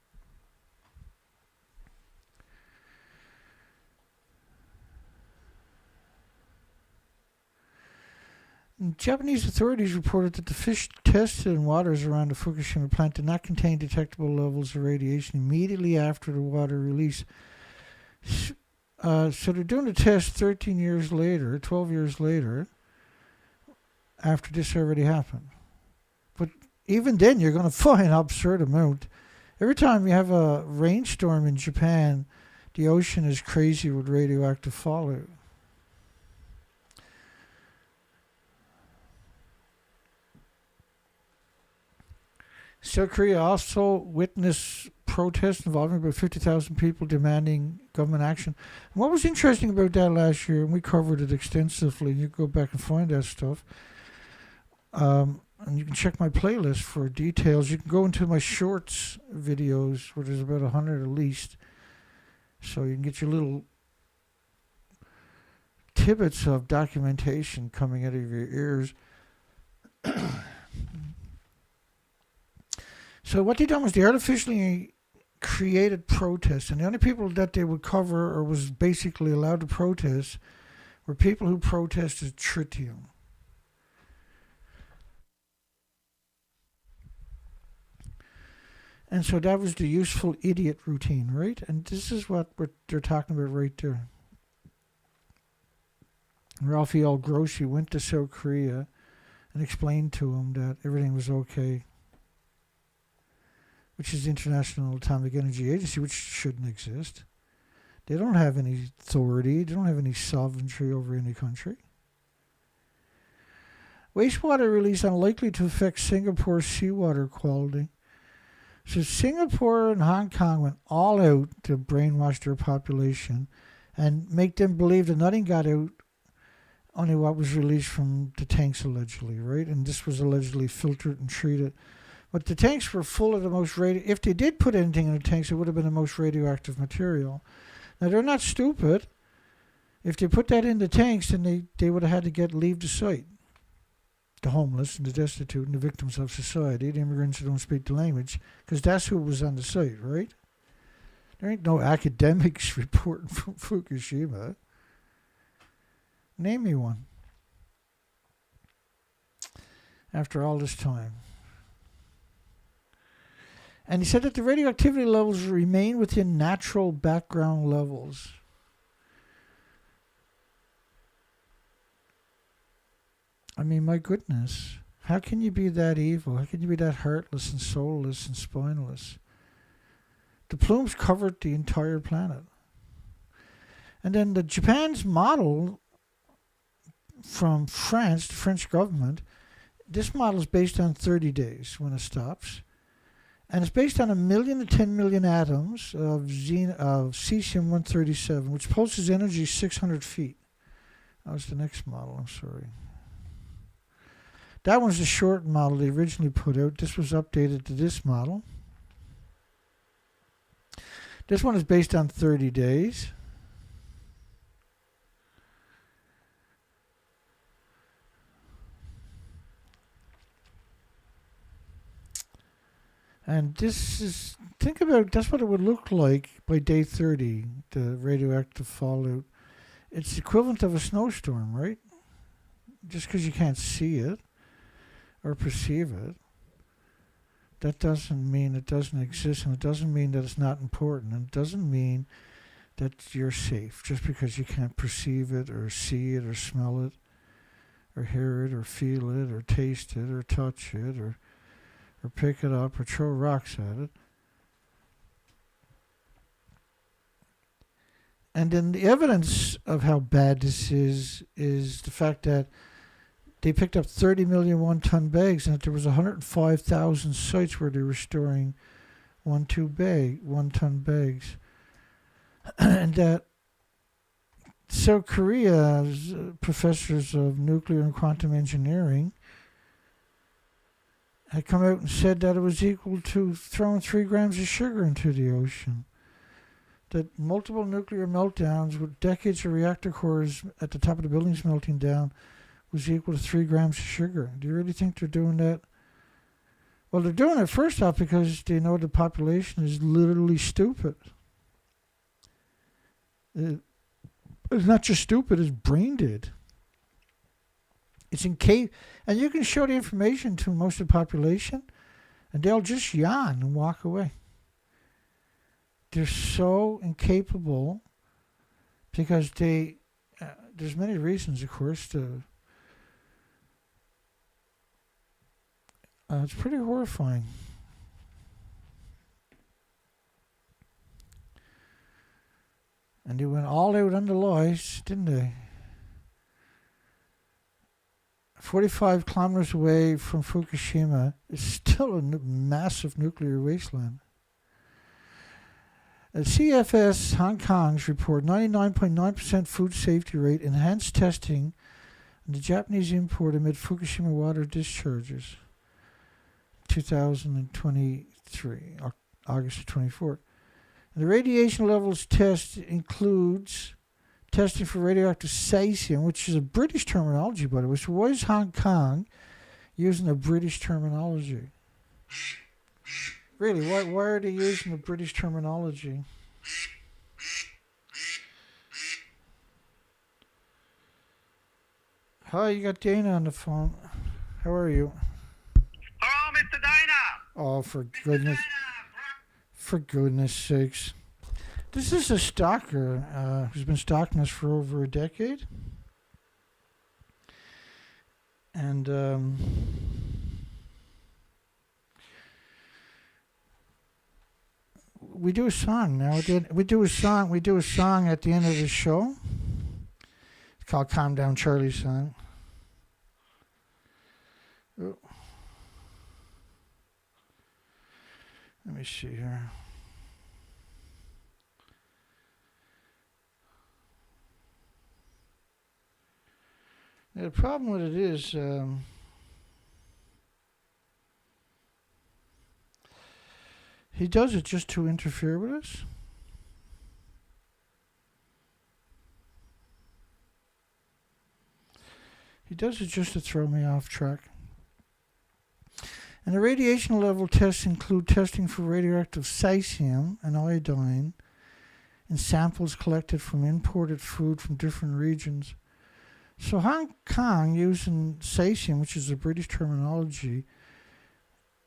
And Japanese authorities reported that the fish tested in waters around the Fukushima plant did not contain detectable levels of radiation immediately after the water release. So they're doing the test 13 years later, 12 years later, after this already happened. But even then, you're going to find an absurd amount. Every time you have a rainstorm in Japan, the ocean is crazy with radioactive fallout. South Korea also witnessed protests involving about 50,000 people demanding government action. And what was interesting about that last year, and we covered it extensively, you can go back and find that stuff, and you can check my playlist for details. You can go into my shorts videos, where there's about 100 at least, so you can get your little tidbits of documentation coming out of your ears. So what they done was they artificially created protests, and the only people that they would cover or was basically allowed to protest were people who protested tritium. And so that was the useful idiot routine, right? And this is what they're talking about right there. Raphael Grossi went to South Korea and explained to him that everything was okay, which is the International Atomic Energy Agency, which shouldn't exist. They don't have any authority. They don't have any sovereignty over any country. Wastewater release unlikely to affect Singapore's seawater quality. So Singapore and Hong Kong went all out to brainwash their population and make them believe that nothing got out, only what was released from the tanks allegedly, right? And this was allegedly filtered and treated. But the tanks were full of the most if they did put anything in the tanks, it would have been the most radioactive material. Now, they're not stupid. If they put that in the tanks, then they would have had to leave the site. The homeless and the destitute and the victims of society, the immigrants who don't speak the language, because that's who was on the site, right? There ain't no academics reporting from Fukushima. Name me one. After all this time. And he said that the radioactivity levels remain within natural background levels. I mean, my goodness. How can you be that evil? How can you be that heartless and soulless and spineless? The plumes covered the entire planet. And then Japan's model from France, the French government, this model is based on 30 days when it stops. And it's based on 1 million to 10 million atoms of cesium-137, which pulses energy 600 feet. That was the next model, I'm sorry. That one's the short model they originally put out. This was updated to this model. This one is based on 30 days. And this is, think about, that's what it would look like by day 30, the radioactive fallout. It's the equivalent of a snowstorm, right? Just because you can't see it or perceive it, that doesn't mean it doesn't exist, and it doesn't mean that it's not important, and it doesn't mean that you're safe just because you can't perceive it or see it or smell it or hear it or feel it or taste it or touch it or pick it up or throw rocks at it. And then the evidence of how bad this is the fact that they picked up 30 million one-ton bags, and that there was 105,000 sites where they were storing one-ton bags. And that South Korea's professors of nuclear and quantum engineering had come out and said that it was equal to throwing 3 grams of sugar into the ocean. That multiple nuclear meltdowns with decades of reactor cores at the top of the buildings melting down was equal to 3 grams of sugar. Do you really think they're doing that? Well, they're doing it first off because they know the population is literally stupid. It's not just stupid, it's brain dead. It's incapable, and you can show the information to most of the population, and they'll just yawn and walk away. They're so incapable because there's many reasons, of course, to. It's pretty horrifying. And they went all out on the lies, didn't they? 45 kilometers away from Fukushima is still a massive nuclear wasteland. CFS Hong Kong's report 99.9% food safety rate, enhanced testing, and the Japanese import amid Fukushima water discharges. 2023, August 24th. And the radiation levels test includes testing for radioactive cesium, which is a British terminology, by the way. So why is Hong Kong using a British terminology? Really, why are they using the British terminology? Hi, you got Dana on the phone. How are you? Hello, Mr. Dana. Oh, for goodness sakes. This is a stalker who's been stalking us for over a decade. And we do a song now. We do a song at the end of the show. It's called Calm Down Charlie Song. Oh. Let me see here. Now, the problem with it is he does it just to interfere with us. He does it just to throw me off track. And the radiation level tests include testing for radioactive cesium and iodine in samples collected from imported food from different regions. So Hong Kong, using cesium, which is a British terminology,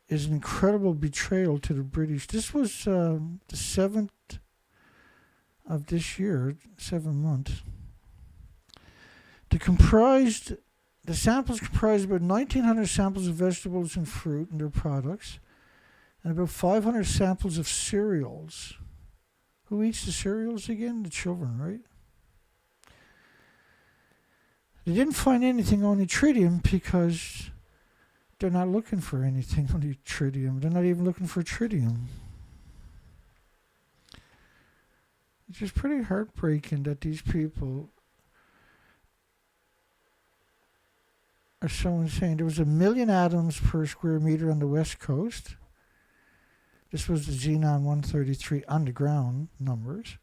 is an incredible betrayal to the British. This was the 7th of this year, 7 months. The samples comprised about 1,900 samples of vegetables and fruit and their products, and about 500 samples of cereals. Who eats the cereals again? The children, right? They didn't find anything on tritium because they're not looking for anything on tritium. They're not even looking for tritium. It's just pretty heartbreaking that these people are so insane. There was 1 million atoms per square meter on the West Coast. This was the Xenon 133 underground numbers.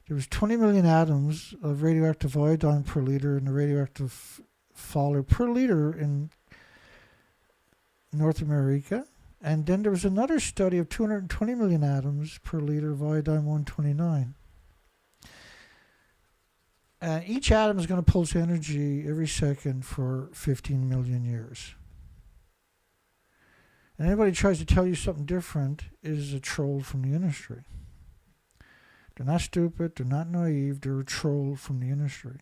There was 20 million atoms of radioactive iodine per liter and the radioactive fallout per liter in North America. And then there was another study of 220 million atoms per liter of iodine 129. Each atom is going to pulse energy every second for 15 million years. And anybody who tries to tell you something different is a troll from the industry. They're not stupid, they're not naive, they're a troll from the industry.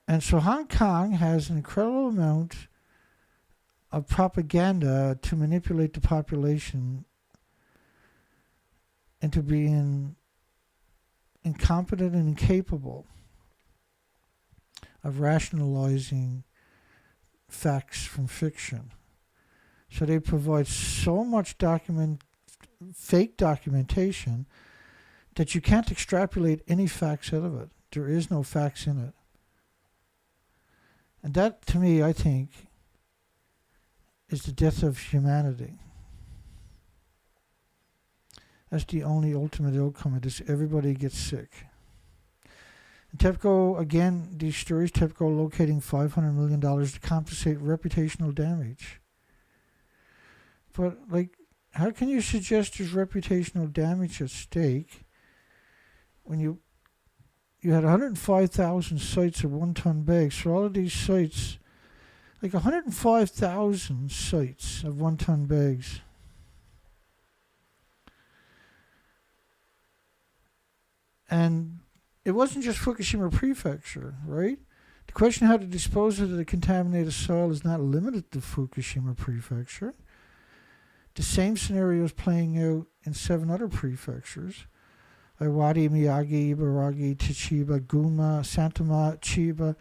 And so Hong Kong has an incredible amount of propaganda to manipulate the population into being incompetent and incapable. of rationalizing facts from fiction. So they provide so much fake documentation that you can't extrapolate any facts out of it. There is no facts in it. And that, to me, I think, is the death of humanity. That's the only ultimate outcome of this. Everybody gets sick. And TEPCO, again, these stories, TEPCO locating $500 million to compensate reputational damage. But, like, how can you suggest there's reputational damage at stake when you had 105,000 sites of 1 ton bags? So all of these sites, like 105,000 sites of 1 ton bags. And it wasn't just Fukushima Prefecture, right? The question how to dispose of the contaminated soil is not limited to Fukushima Prefecture. The same scenario is playing out in 7 other prefectures: Iwate, Miyagi, Ibaraki, Chichiba, Gunma, Santama, Chiba,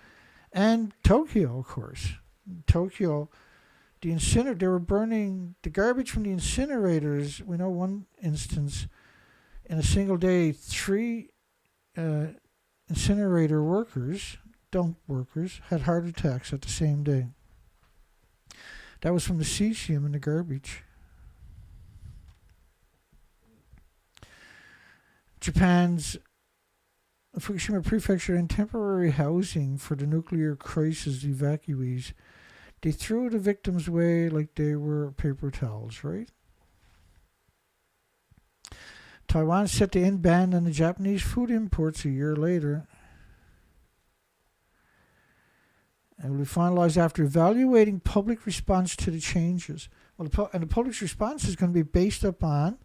and Tokyo, of course. Tokyo, they were burning the garbage from the incinerators. We know one instance, in a single day, 3 incinerator workers, dump workers, had heart attacks at the same day. That was from the cesium in the garbage. Japan's Fukushima Prefecture in temporary housing for the nuclear crisis evacuees. They threw the victims away like they were paper towels, right? Taiwan set to end ban on the Japanese food imports a year later. And will be finalized after evaluating public response to the changes. Well, the public's response is going to be based upon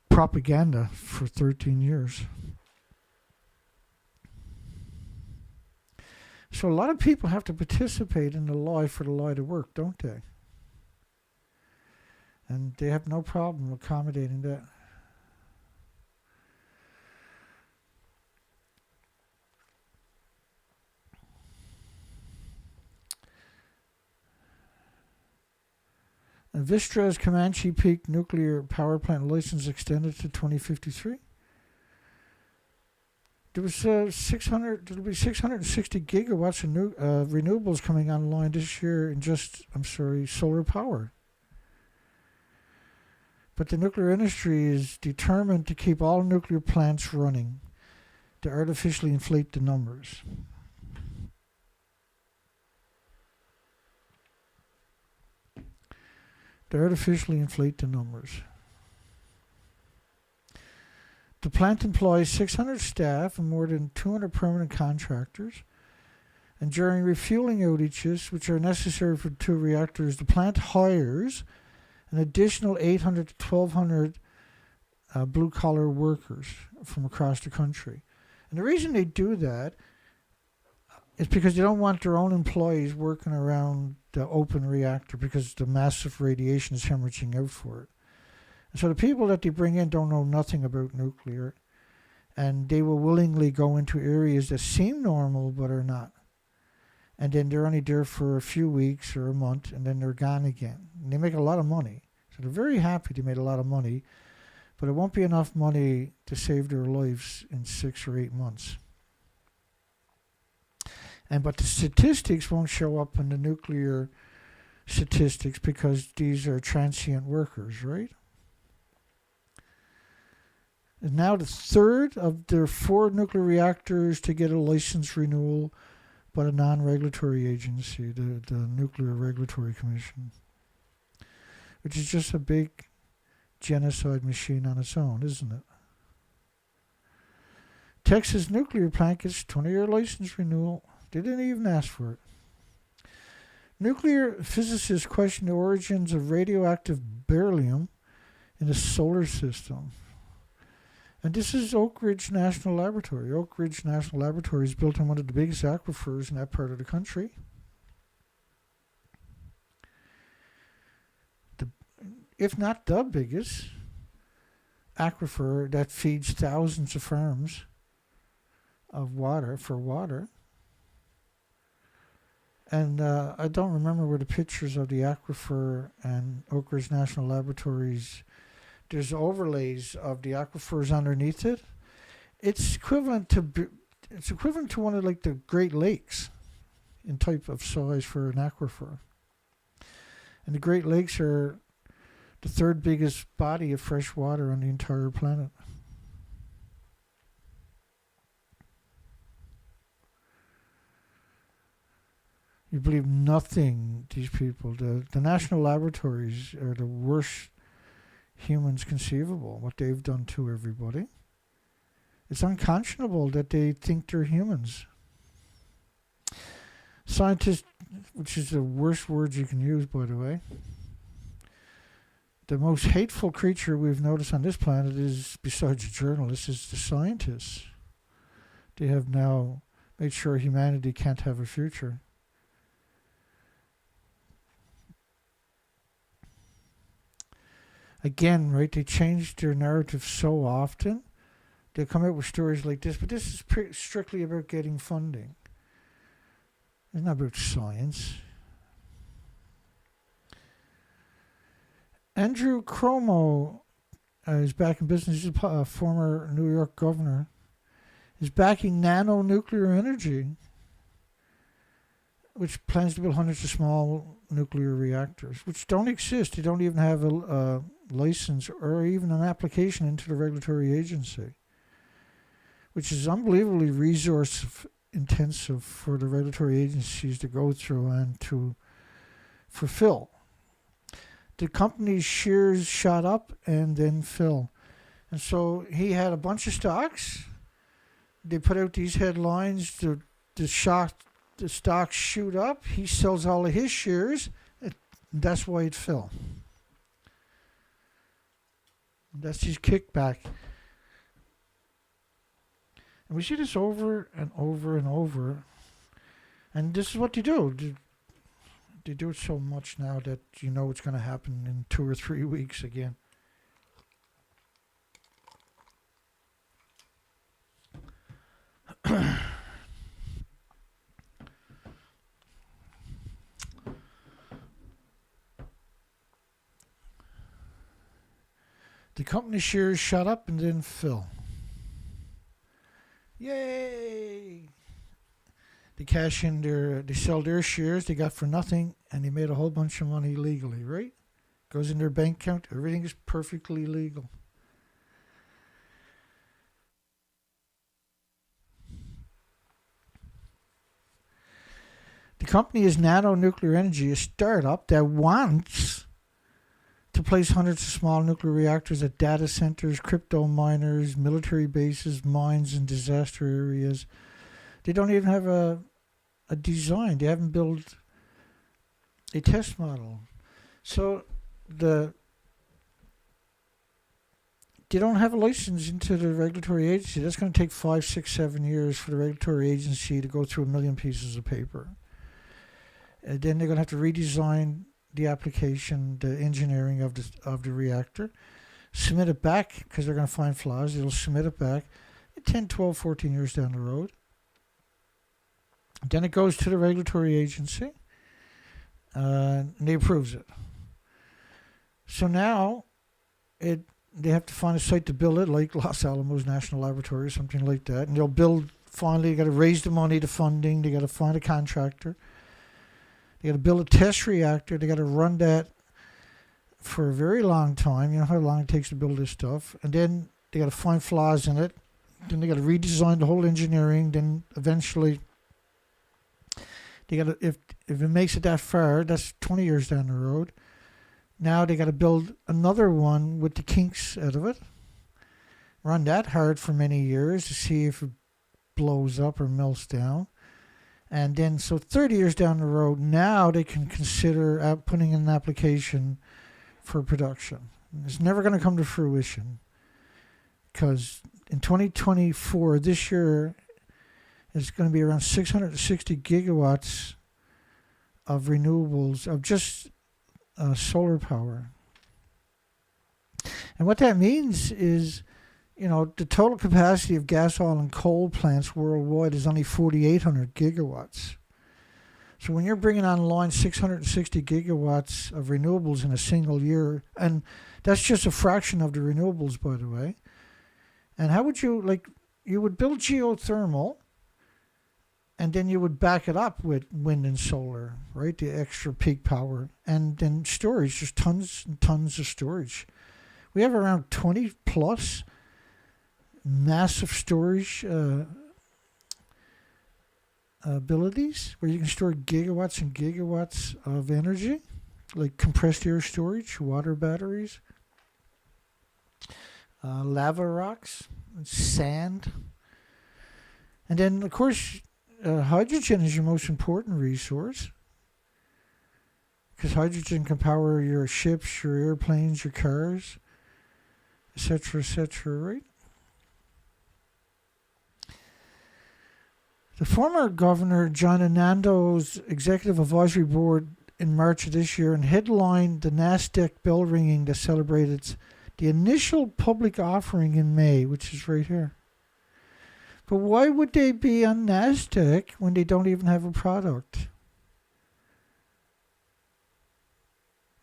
propaganda for 13 years. So a lot of people have to participate in the lie for the lie to work, don't they? And they have no problem accommodating that. And Vistra's Comanche Peak nuclear power plant license extended to 2053. There was there'll be 660 gigawatts of renewables coming online this year in solar power. But the nuclear industry is determined to keep all nuclear plants running to artificially inflate the numbers. To artificially inflate the numbers. The plant employs 600 staff and more than 200 permanent contractors. And during refueling outages, which are necessary for 2 reactors, the plant hires an additional 800 to 1,200 blue-collar workers from across the country. And the reason they do that is because they don't want their own employees working around the open reactor because the massive radiation is hemorrhaging out for it. And so the people that they bring in don't know nothing about nuclear, and they will willingly go into areas that seem normal but are not. And then they're only there for a few weeks or a month, and then they're gone again. And they make a lot of money. So they're very happy they made a lot of money, but it won't be enough money to save their lives in 6 or 8 months. But the statistics won't show up in the nuclear statistics because these are transient workers, right? And now the third of their 4 nuclear reactors to get a license renewal by a non-regulatory agency, the Nuclear Regulatory Commission, which is just a big genocide machine on its own, isn't it? Texas nuclear plant gets 20-year license renewal. They didn't even ask for it. Nuclear physicists question the origins of radioactive beryllium in the solar system. And this is Oak Ridge National Laboratory. Oak Ridge National Laboratory is built on one of the biggest aquifers in that part of the country. If not the biggest aquifer that feeds thousands of farms of water. And I don't remember where the pictures of the aquifer and Oak Ridge National Laboratories, there's overlays of the aquifers underneath it. It's equivalent to one of like the Great Lakes in type of size for an aquifer. And the Great Lakes are the third biggest body of fresh water on the entire planet. You believe nothing, these people. The national laboratories are the worst humans conceivable, what they've done to everybody. It's unconscionable that they think they're humans. Scientists, which is the worst word you can use, by the way. The most hateful creature we've noticed on this planet is, besides the journalists, is the scientists. They have now made sure humanity can't have a future. Again, right, they change their narrative so often. They'll come out with stories like this, but this is strictly about getting funding. It's not about science. Andrew Cuomo is back in business. He's a former New York governor. Is backing nano-nuclear energy, which plans to build hundreds of small nuclear reactors, which don't exist. They don't even have a license or even an application into the regulatory agency, which is unbelievably resource intensive for the regulatory agencies to go through and to fulfill. The company's shares shot up and then fell. And so he had a bunch of stocks. They put out these headlines, the stocks shoot up. He sells all of his shares. That's why it fell. That's his kickback. And we see this over and over and over. And this is what they do. They do it so much now that you know it's going to happen in 2 or 3 weeks again. The company shares shot up and then fell. Yay! They sell their shares they got for nothing, and they made a whole bunch of money legally, right? Goes in their bank account, everything is perfectly legal. The company is Nano Nuclear Energy, a startup that wants to place hundreds of small nuclear reactors at data centers, crypto miners, military bases, mines, and disaster areas. They don't even have a design. They haven't built a test model. So they don't have a license into the regulatory agency. That's going to take 5, 6, 7 years for the regulatory agency to go through 1 million pieces of paper. And then they're going to have to redesign the application, the engineering of the reactor, submit it back because they're going to find flaws. They'll submit it back 10, 12, 14 years down the road. Then it goes to the regulatory agency and they approves it. So now they have to find a site to build it, like Los Alamos National Laboratory or something like that. And they'll build, finally, they got to raise the money, the funding, they got to find a contractor. They got to build a test reactor. They got to run that for a very long time. You know how long it takes to build this stuff. And then they got to find flaws in it. Then they got to redesign the whole engineering. Then eventually, they got to, if it makes it that far, that's 20 years down the road. Now they got to build another one with the kinks out of it. Run that hard for many years to see if it blows up or melts down. And then, so 30 years down the road, now they can consider putting in an application for production. It's never going to come to fruition because in 2024, this year, it's going to be around 660 gigawatts of renewables, of just solar power. And what that means is, you know, the total capacity of gas, oil, and coal plants worldwide is only 4,800 gigawatts. So when you're bringing online 660 gigawatts of renewables in a single year, and that's just a fraction of the renewables, by the way. And how would you, like, you would build geothermal, and then you would back it up with wind and solar, right? The extra peak power. And then storage, just tons and tons of storage. We have around 20 plus massive storage abilities where you can store gigawatts and gigawatts of energy, like compressed air storage, water batteries, lava rocks, sand. And then, of course, hydrogen is your most important resource, because hydrogen can power your ships, your airplanes, your cars, etc., right? The former governor, John Anando's executive advisory board in March of this year and headlined the NASDAQ bell ringing that celebrated the initial public offering in May, which is right here. But why would they be on NASDAQ when they don't even have a product?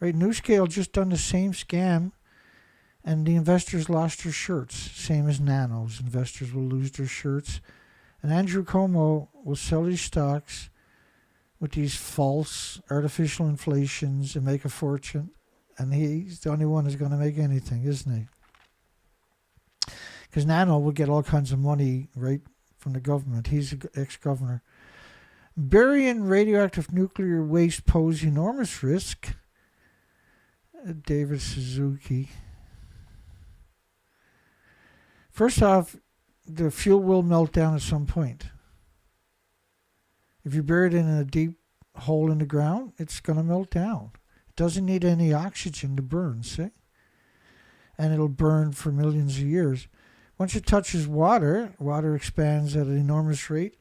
Right, NewScale just done the same scam, and the investors lost their shirts. Same as Nanos. Investors will lose their shirts. And Andrew Cuomo will sell his stocks with these false artificial inflations and make a fortune. And he's the only one who's going to make anything, isn't he? Because Nano will get all kinds of money, right, from the government. He's an ex-governor. Burying radioactive nuclear waste pose enormous risk. David Suzuki. First off, the fuel will melt down at some point. If you bury it in a deep hole in the ground, it's going to melt down. It doesn't need any oxygen to burn, see? And it'll burn for millions of years. Once it touches water, water expands at an enormous rate.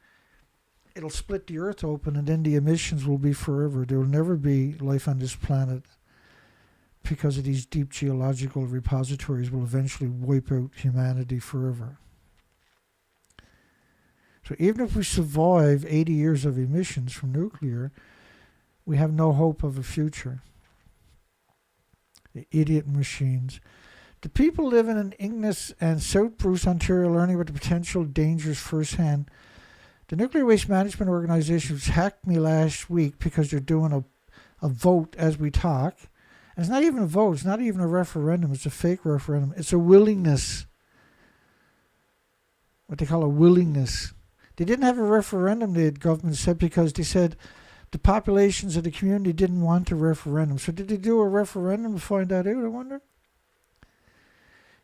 It'll split the earth open, and then the emissions will be forever. There will never be life on this planet, because of these deep geological repositories will eventually wipe out humanity forever. So even if we survive 80 years of emissions from nuclear, we have no hope of a future. The idiot machines. The people living in Inglis and South Bruce, Ontario, learning about the potential dangers firsthand. The Nuclear Waste Management Organization hacked me last week because they're doing a vote as we talk. And it's not even a vote. It's not even a referendum. It's a fake referendum. It's a willingness. What they call a willingness. They didn't have a referendum, the government said, because they said the populations of the community didn't want a referendum. So did they do a referendum to find that out, I wonder?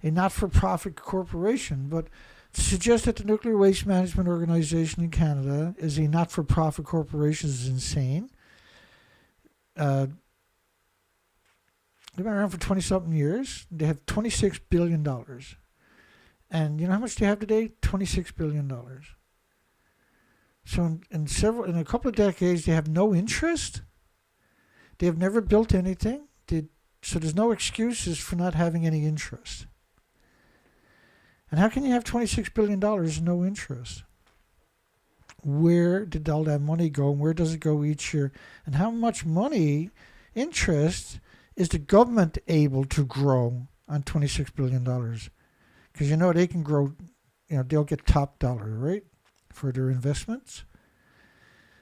A not-for-profit corporation, but to suggest that the Nuclear Waste Management Organization in Canada is a not-for-profit corporation is insane. They've been around for 20-something years. They have $26 billion. And you know how much they have today? $26 billion. So in a couple of decades, they have no interest. They have never built anything. So there's no excuses for not having any interest. And how can you have $26 billion and no interest? Where did all that money go, and where does it go each year? And how much money, interest, is the government able to grow on $26 billion? Because you know they can grow, they'll get top dollar, right, for their investments.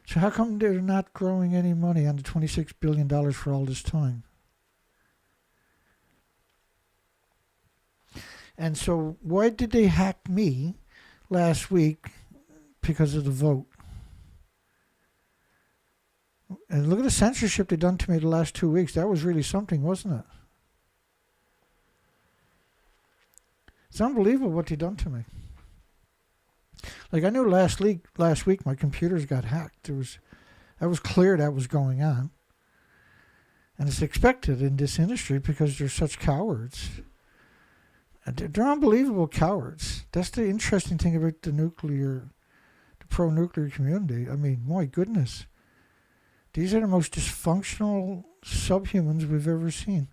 So how come they're not growing any money on the $26 billion for all this time? And so why did they hack me last week? Because of the vote. And look at the censorship they done to me the last 2 weeks. That was really something, wasn't it? It's unbelievable what they done to me. Like I knew last week my computers got hacked. That was clear that was going on. And it's expected in this industry because they're such cowards. They're unbelievable cowards. That's the interesting thing about the pro-nuclear community. I mean, my goodness. These are the most dysfunctional subhumans we've ever seen.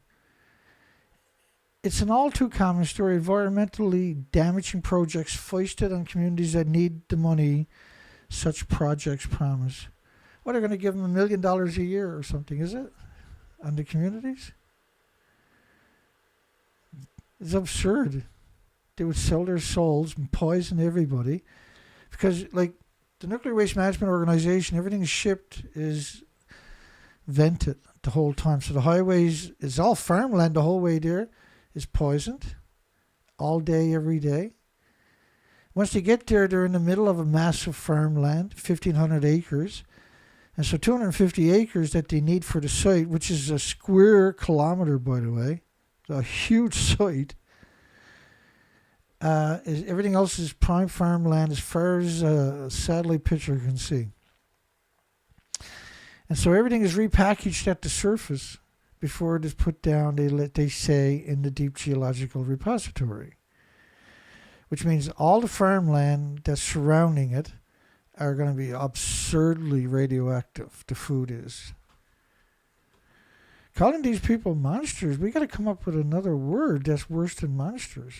It's an all too common story. Environmentally damaging projects foisted on communities that need the money such projects promise. What, are going to give them $1 million a year or something, is it? On the communities? It's absurd. They would sell their souls and poison everybody. Because, like, the Nuclear Waste Management Organization, everything shipped is vented the whole time. So the highways, it's all farmland the whole way there, is poisoned all day, every day. Once they get there, they're in the middle of a massive farmland, 1,500 acres. And so 250 acres that they need for the site, which is a square kilometer, by the way, a huge site. Everything else is prime farmland as far as a satellite picture can see. And so everything is repackaged at the surface before it is put down, they say, in the deep geological repository. Which means all the farmland that's surrounding it are going to be absurdly radioactive. The food is. Calling these people monsters, we got to come up with another word that's worse than monsters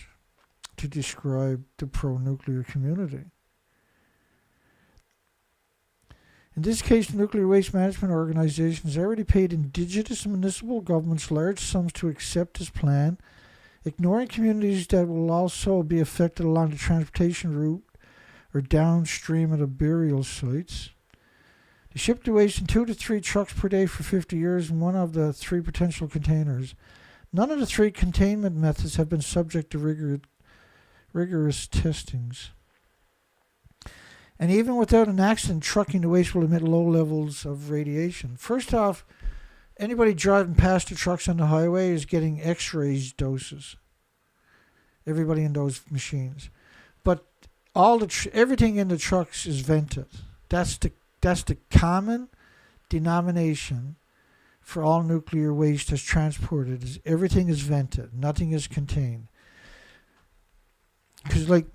to describe the pro-nuclear community. In this case, the Nuclear Waste Management Organization has already paid indigenous and municipal governments large sums to accept this plan, ignoring communities that will also be affected along the transportation route or downstream of the burial sites. They ship the waste in 2 to 3 trucks per day for 50 years in one of the 3 potential containers. None of the 3 containment methods have been subject to rigorous testings. And even without an accident, trucking the waste will emit low levels of radiation. First off, anybody driving past the trucks on the highway is getting X-rays doses. Everybody in those machines. But everything in the trucks is vented. That's the common denomination for all nuclear waste that's transported. Is everything is vented. Nothing is contained. Because, like,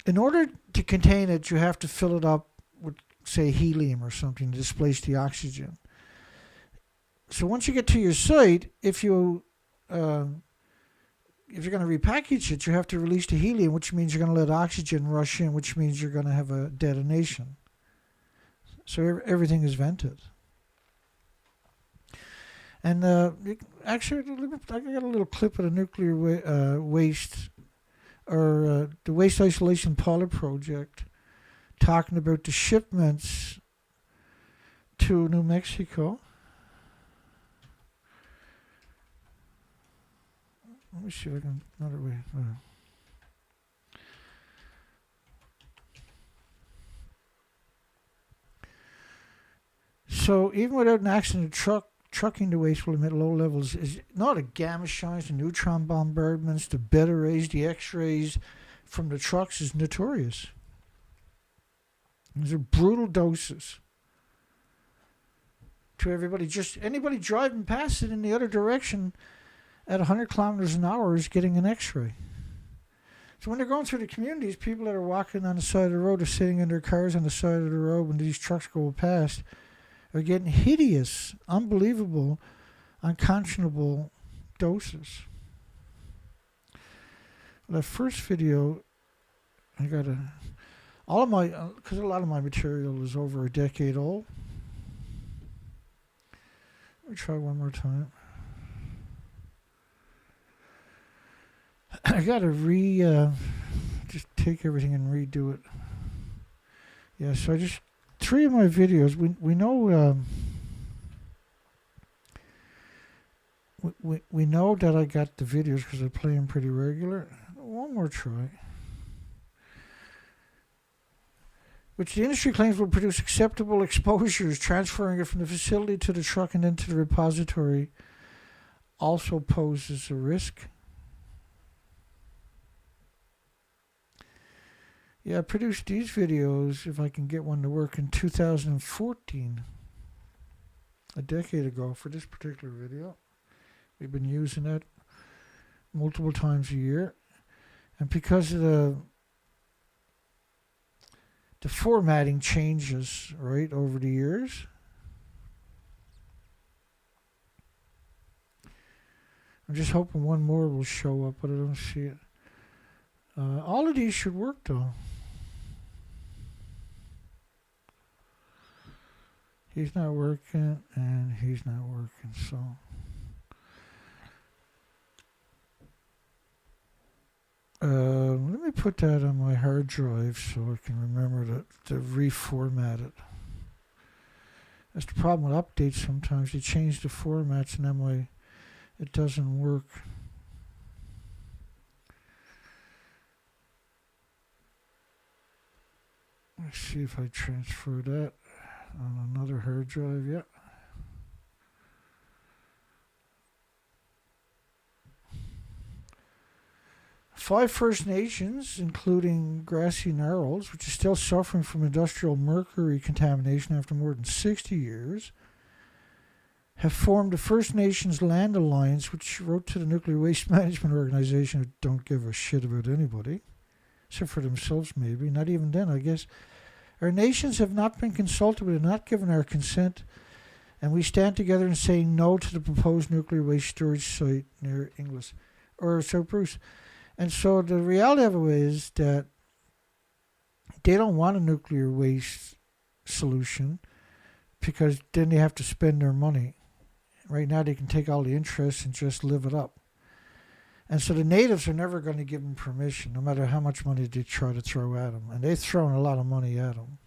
in order to contain it, you have to fill it up with, say, helium or something to displace the oxygen. So once you get to your site, if you're going to repackage it, you have to release the helium, which means you're going to let oxygen rush in, which means you're going to have a detonation. So everything is vented. And actually, I got a little clip of the nuclear waste, or the Waste Isolation Pilot Project, talking about the shipments to New Mexico. Let me see if I can another way. So even without an accident, trucking the waste will emit low levels. Is not the gamma shines, the neutron bombardments, the beta rays, the X-rays from the trucks is notorious. These are brutal doses to everybody. Just anybody driving past it in the other direction at 100 kilometers an hour is getting an X-ray. So when they're going through the communities, people that are walking on the side of the road or sitting in their cars on the side of the road when these trucks go past are getting hideous, unbelievable, unconscionable doses. That first video, I got all of my, because a lot of my material is over a decade old. Let me try one more time. I got to just take everything and redo it. Yeah, so I just, 3 of my videos, we know, we know that I got the videos because I play them pretty regular. One more try. Which the industry claims will produce acceptable exposures, transferring it from the facility to the truck and into the repository also poses a risk. Yeah, I produced these videos, if I can get one to work, in 2014, a decade ago, for this particular video. We've been using it multiple times a year. And because of the formatting changes, right, over the years, I'm just hoping one more will show up, but I don't see it. All of these should work, though. He's not working, and he's not working, so. Let me put that on my hard drive so I can remember to reformat it. That's the problem with updates sometimes. You change the formats and then it doesn't work. Let's see if I transfer that on another hard drive. Yeah. Five First Nations, including Grassy Narrows, which is still suffering from industrial mercury contamination after more than 60 years, have formed the First Nations Land Alliance, which wrote to the Nuclear Waste Management Organization, who don't give a shit about anybody, except for themselves maybe. Not even then, I guess. Our nations have not been consulted. We have not given our consent, and we stand together in saying no to the proposed nuclear waste storage site near Inglis, or South Bruce. And so the reality of it is that they don't want a nuclear waste solution because then they have to spend their money. Right now they can take all the interest and just live it up. And so the natives are never going to give them permission, no matter how much money they try to throw at them. And they've thrown a lot of money at them.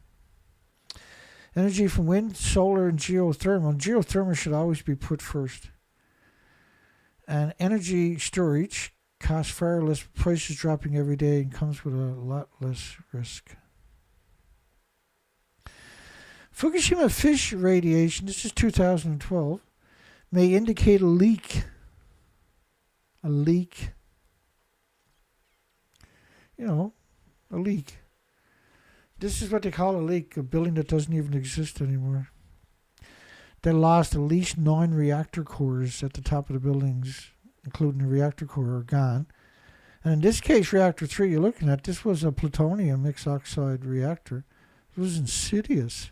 Energy from wind, solar, and geothermal. Geothermal should always be put first. And energy storage costs far less, prices dropping every day, and comes with a lot less risk. Fukushima fish radiation, this is 2012, may indicate a leak. A leak. You know, a leak. This is what they call a leak, a building that doesn't even exist anymore. They lost at least 9 reactor cores at the top of the buildings, including the reactor core, are gone. And in this case, reactor 3 you're looking at, this was a plutonium mixed oxide reactor. It was insidious.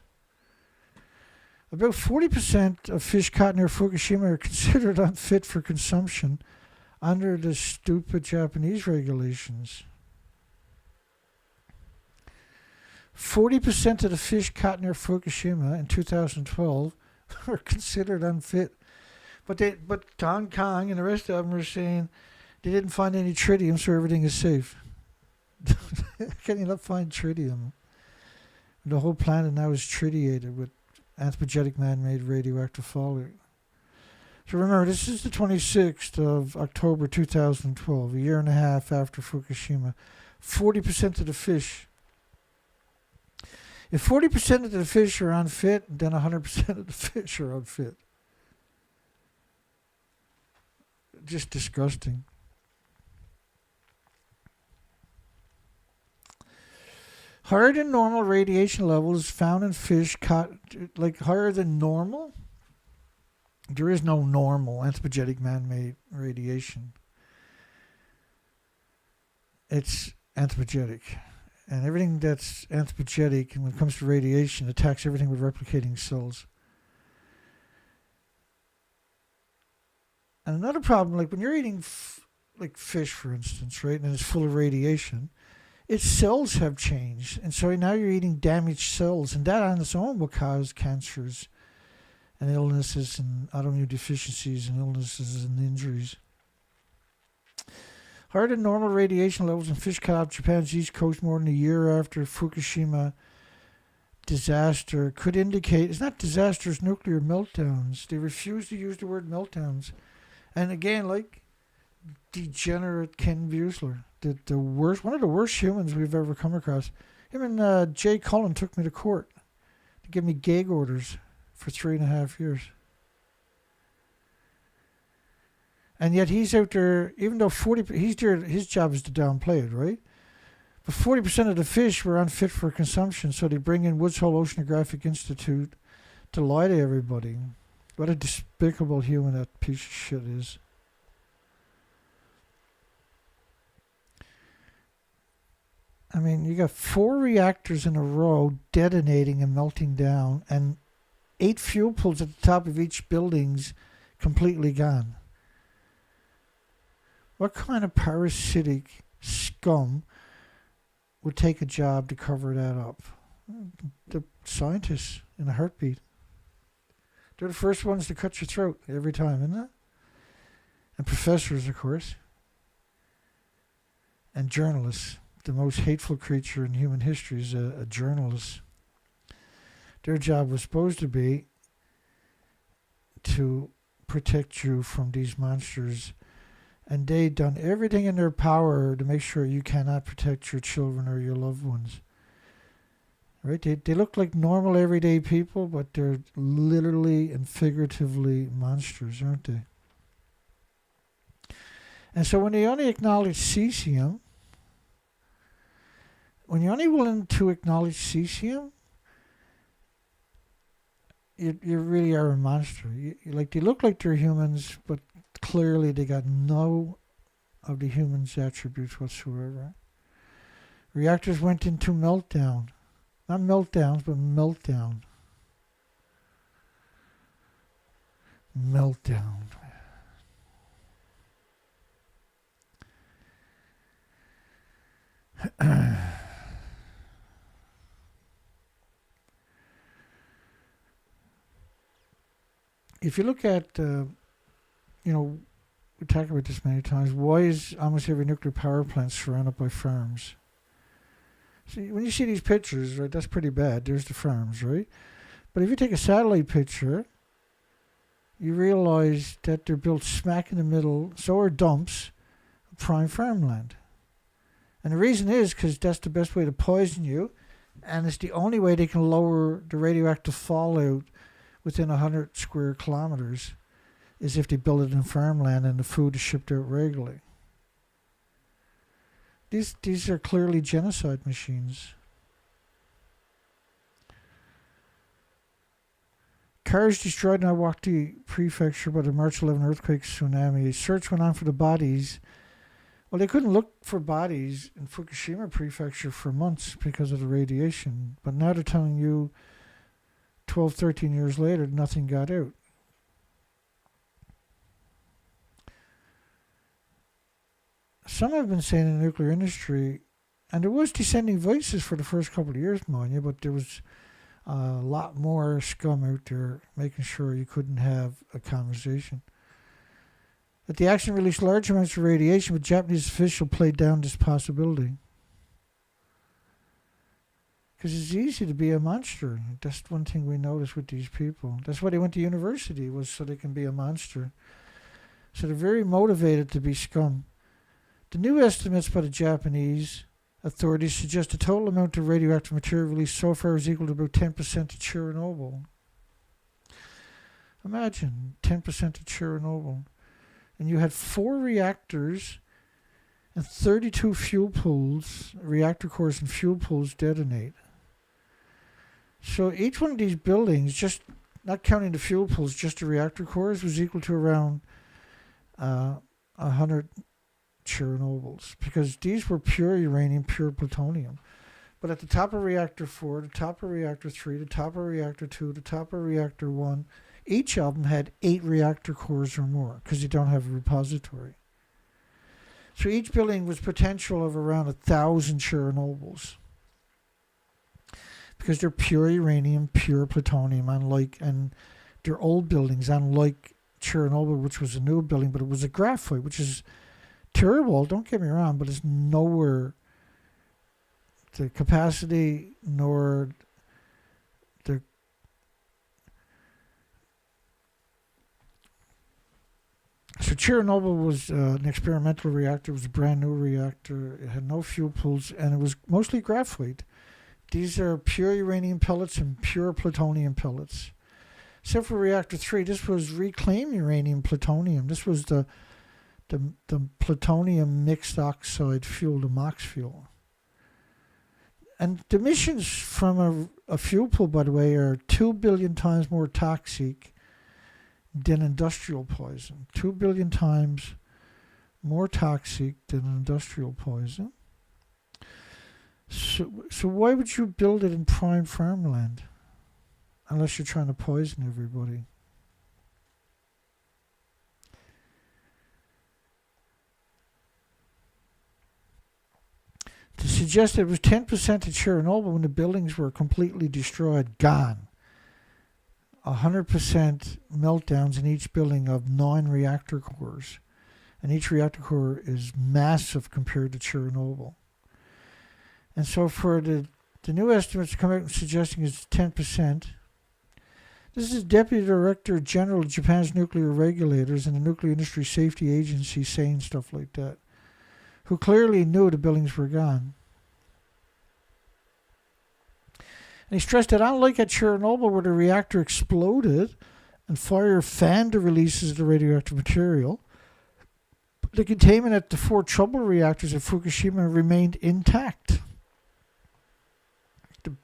About 40% of fish caught near Fukushima are considered unfit for consumption under the stupid Japanese regulations. 40% of the fish caught near Fukushima in 2012 are considered unfit. But Hong Kong and the rest of them are saying they didn't find any tritium, so everything is safe. Can you not find tritium? The whole planet now is tritiated with anthropogenic man-made radioactive fallout. So remember, this is the 26th of October 2012, a year and a half after Fukushima. 40% of the fish. If 40% of the fish are unfit, then 100% of the fish are unfit. Just disgusting. Higher than normal radiation levels found in fish caught, like higher than normal? There is no normal anthropogenic man-made radiation. It's anthropogenic. And everything that's anthropogenic, and when it comes to radiation, attacks everything with replicating cells. And another problem, like when you're eating like fish, for instance, right, and it's full of radiation, its cells have changed. And so now you're eating damaged cells, and that on its own will cause cancers and illnesses and autoimmune deficiencies and illnesses and injuries. Higher than normal radiation levels in fish caught off Japan's east coast more than a year after Fukushima disaster could indicate, it's not disasters, nuclear meltdowns. They refuse to use the word meltdowns. And again, like degenerate Ken Buesler, the worst, one of the worst humans we've ever come across. Him and Jay Cullen took me to court to give me gag orders for 3.5 years. And yet he's out there, even though he's there, his job is to downplay it, right? But 40% of the fish were unfit for consumption, so they bring in Woods Hole Oceanographic Institute to lie to everybody. What a despicable human that piece of shit is. I mean, you got 4 reactors in a row detonating and melting down, and 8 fuel pools at the top of each building's completely gone. What kind of parasitic scum would take a job to cover that up? The scientists in a heartbeat. They're the first ones to cut your throat every time, isn't it? And professors, of course. And journalists. The most hateful creature in human history is a journalist. Their job was supposed to be to protect you from these monsters. And they'd done everything in their power to make sure you cannot protect your children or your loved ones. Right? They look like normal everyday people, but they're literally and figuratively monsters, aren't they? And so when they only acknowledge cesium, when you're only willing to acknowledge cesium, you really are a monster. They look like they're humans, but clearly they got no of the human's attributes whatsoever. Reactors went into meltdown. Not meltdowns, but meltdown. Meltdown. If you look at, we talk about this many times, why is almost every nuclear power plant surrounded by farms? See, when you see these pictures, right, that's pretty bad. There's the farms, right? But if you take a satellite picture, you realize that they're built smack in the middle, so are dumps, of prime farmland. And the reason is because that's the best way to poison you, and it's the only way they can lower the radioactive fallout within 100 square kilometers is if they build it in farmland and the food is shipped out regularly. These are clearly genocide machines. Cars destroyed in Iwaki Prefecture by the March 11 earthquake tsunami. A search went on for the bodies. Well, they couldn't look for bodies in Fukushima Prefecture for months because of the radiation. But now they're telling you 12, 13 years later, nothing got out. Some have been saying in the nuclear industry, and there was dissenting voices for the first couple of years, mind you, but there was a lot more scum out there making sure you couldn't have a conversation. That the action released large amounts of radiation, but Japanese officials played down this possibility. Because it's easy to be a monster. That's one thing we notice with these people. That's why they went to university, was so they can be a monster. So they're very motivated to be scum. The new estimates by the Japanese authorities suggest the total amount of radioactive material released so far is equal to about 10% of Chernobyl. Imagine 10% of Chernobyl. And you had 4 reactors and 32 fuel pools, reactor cores and fuel pools detonate. So each one of these buildings, just not counting the fuel pools, just the reactor cores, was equal to around 100 Chernobyls, because these were pure uranium, pure plutonium. But at the top of reactor 4, the top of reactor 3, the top of reactor 2, the top of reactor 1, each of them had 8 reactor cores or more, because you don't have a repository. So each building was potential of around 1,000 Chernobyls, because they're pure uranium, pure plutonium, and they're old buildings, unlike Chernobyl, which was a new building, but it was a graphite, which is terrible, don't get me wrong, but it's nowhere the capacity nor the so Chernobyl was an experimental reactor. It was a brand new reactor. It had no fuel pools, and it was mostly graphite. These are pure uranium pellets and pure plutonium pellets. Except for reactor 3, this was reclaimed uranium plutonium. This was the plutonium mixed oxide fuel, the MOX fuel. And the emissions from a fuel pool, by the way, are 2 billion times more toxic than industrial poison. 2 billion times more toxic than industrial poison. So why would you build it in prime farmland? Unless you're trying to poison everybody. To suggest that it was 10% of Chernobyl when the buildings were completely destroyed, gone. 100% meltdowns in each building of 9 reactor cores. And each reactor core is massive compared to Chernobyl. And so for the new estimates come out suggesting it's 10%. This is Deputy Director General of Japan's nuclear regulators and the Nuclear Industry Safety Agency saying stuff like that, who clearly knew the buildings were gone. And he stressed that unlike at Chernobyl where the reactor exploded and fire fanned the releases of the radioactive material, the containment at the 4 trouble reactors at Fukushima remained intact.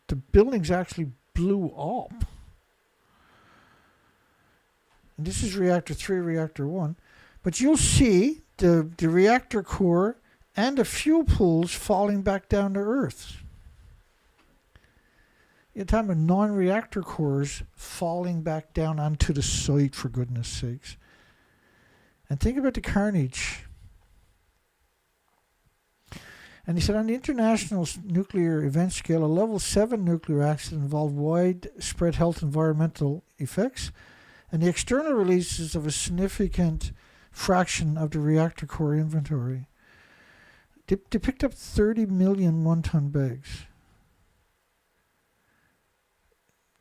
The buildings actually blew up. And this is reactor 3, reactor 1. But you'll see the reactor core and the fuel pools falling back down to Earth. You're talking about non-reactor cores falling back down onto the site, for goodness sakes. And think about the carnage. And he said on the international nuclear event scale, a level 7 nuclear accident involved widespread health and environmental effects, and the external releases of a significant fraction of the reactor core inventory. They picked up 30 million one-ton bags.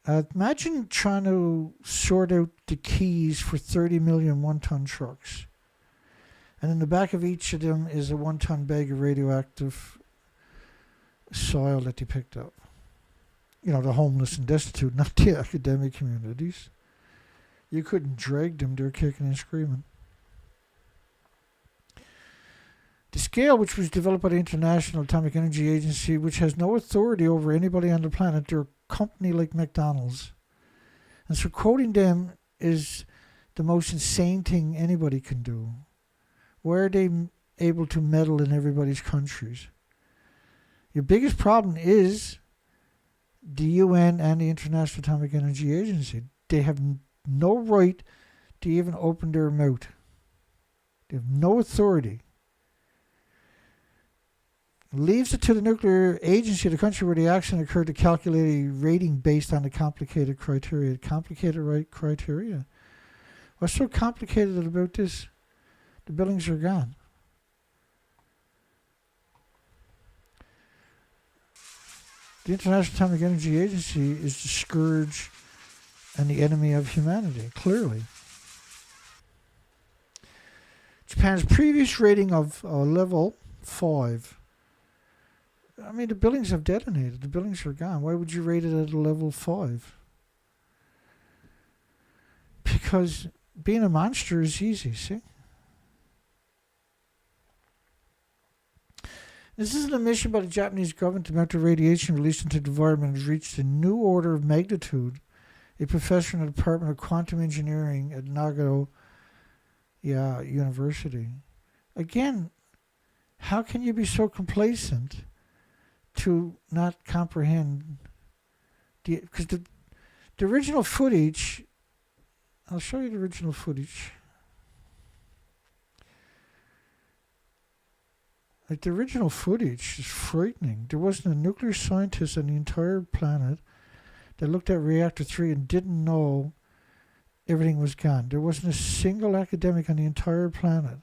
Imagine trying to sort out the keys for 30 million one-ton trucks. And in the back of each of them is a 1-ton bag of radioactive soil that they picked up. You know, the homeless and destitute, not the academic communities. You couldn't drag them, they're kicking and screaming. The scale, which was developed by the International Atomic Energy Agency, which has no authority over anybody on the planet, they're a company like McDonald's. And so quoting them is the most insane thing anybody can do. Why are they able to meddle in everybody's countries? Your biggest problem is the UN and the International Atomic Energy Agency. They have no right to even open their mouth. They have no authority. Leaves it to the nuclear agency of the country where the accident occurred to calculate a rating based on the complicated criteria. Complicated criteria? What's so complicated about this? The buildings are gone. The International Atomic Energy Agency is the scourge and the enemy of humanity, clearly. Japan's previous rating of level 5. I mean, the buildings have detonated. The buildings are gone. Why would you rate it at a level 5? Because being a monster is easy, see? This is an admission by the Japanese government about the radiation released into the environment has reached a new order of magnitude. A professor in the Department of Quantum Engineering at Nagoya University. Again, how can you be so complacent to not comprehend? Because the original footage, I'll show you the original footage. Like, the original footage is frightening. There wasn't a nuclear scientist on the entire planet that looked at reactor 3 and didn't know everything was gone. There wasn't a single academic on the entire planet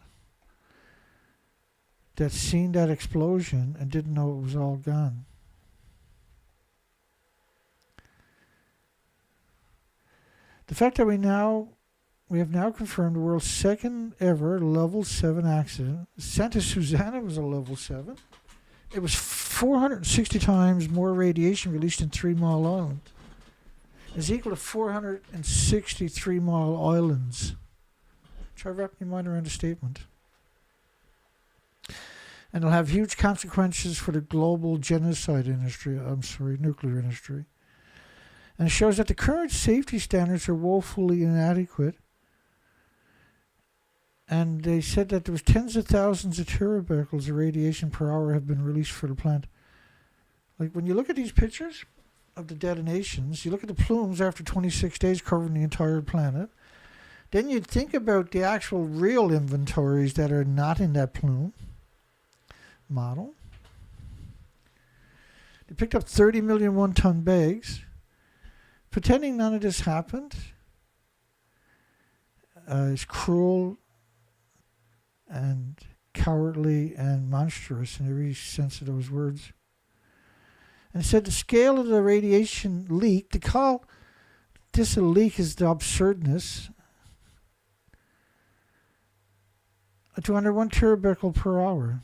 that seen that explosion and didn't know it was all gone. The fact that we have now confirmed the world's second ever level 7 accident. Santa Susana was a level 7. It was 460 times more radiation released in 3 Mile Island. It's equal to 460 3 Mile Islands. Try wrapping your mind around a statement. And it'll have huge consequences for the global nuclear industry. And it shows that the current safety standards are woefully inadequate. And they said that there was tens of thousands of terabecquerels of radiation per hour have been released for the plant. Like, when you look at these pictures of the detonations, you look at the plumes after 26 days covering the entire planet, then you'd think about the actual real inventories that are not in that plume model. They picked up 30 million one-ton bags. pretending none of this happened is cruel and cowardly and monstrous in every sense of those words. And it said the scale of the radiation leak, to call this a leak is the absurdness, to under 1 terabekel per hour.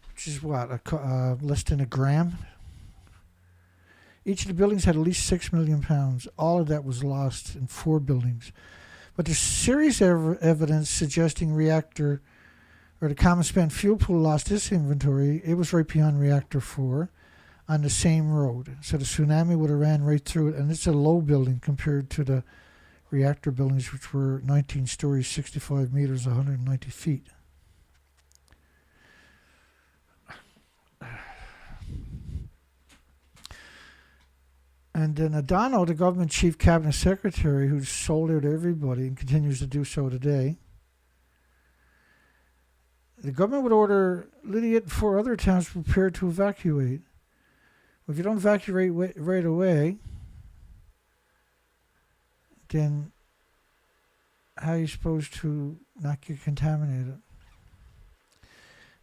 Which is what, less than a gram? Each of the buildings had at least 6 million pounds. All of that was lost in 4 buildings. But there's serious evidence suggesting reactor, or the common spent fuel pool lost its inventory. It was right beyond reactor 4 on the same road. So the tsunami would have ran right through it. And it's a low building compared to the reactor buildings, which were 19 stories, 65 meters, 190 feet. And then Adano, the government chief cabinet secretary, who's sold out to everybody and continues to do so today, the government would order Lydiate and 4 other towns prepared to evacuate. Well, if you don't evacuate right away, then how are you supposed to not get contaminated?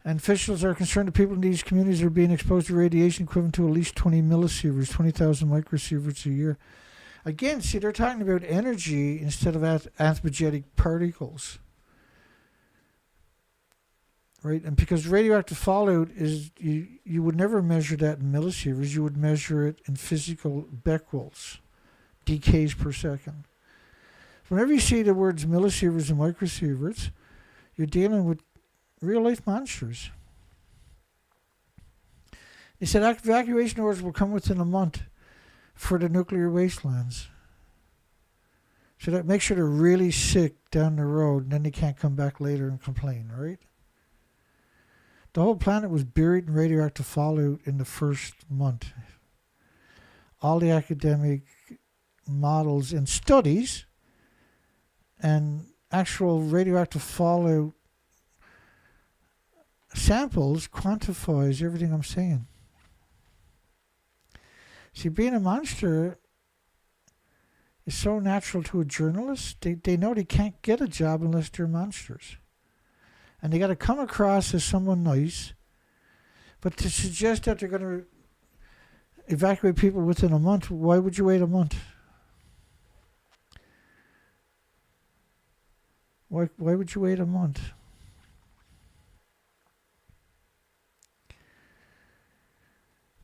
And officials are concerned that people in these communities are being exposed to radiation equivalent to at least 20 millisieverts, 20,000 microsieverts a year. Again, see, they're talking about energy instead of anthropogenic particles. Right? And because radioactive fallout is, you would never measure that in millisieverts, you would measure it in physical becquerels, decays per second. Whenever you see the words millisieverts and microsieverts, you're dealing with real-life monsters. They said evacuation orders will come within a month for the nuclear wastelands. So that makes sure they're really sick down the road, and then they can't come back later and complain, right? The whole planet was buried in radioactive fallout in the first month. All the academic models and studies and actual radioactive fallout samples quantifies everything I'm saying. See, being a monster is so natural to a journalist. They know they can't get a job unless they're monsters. And they got to come across as someone nice. But to suggest that they're going to evacuate people within a month, why would you wait a month? Why would you wait a month?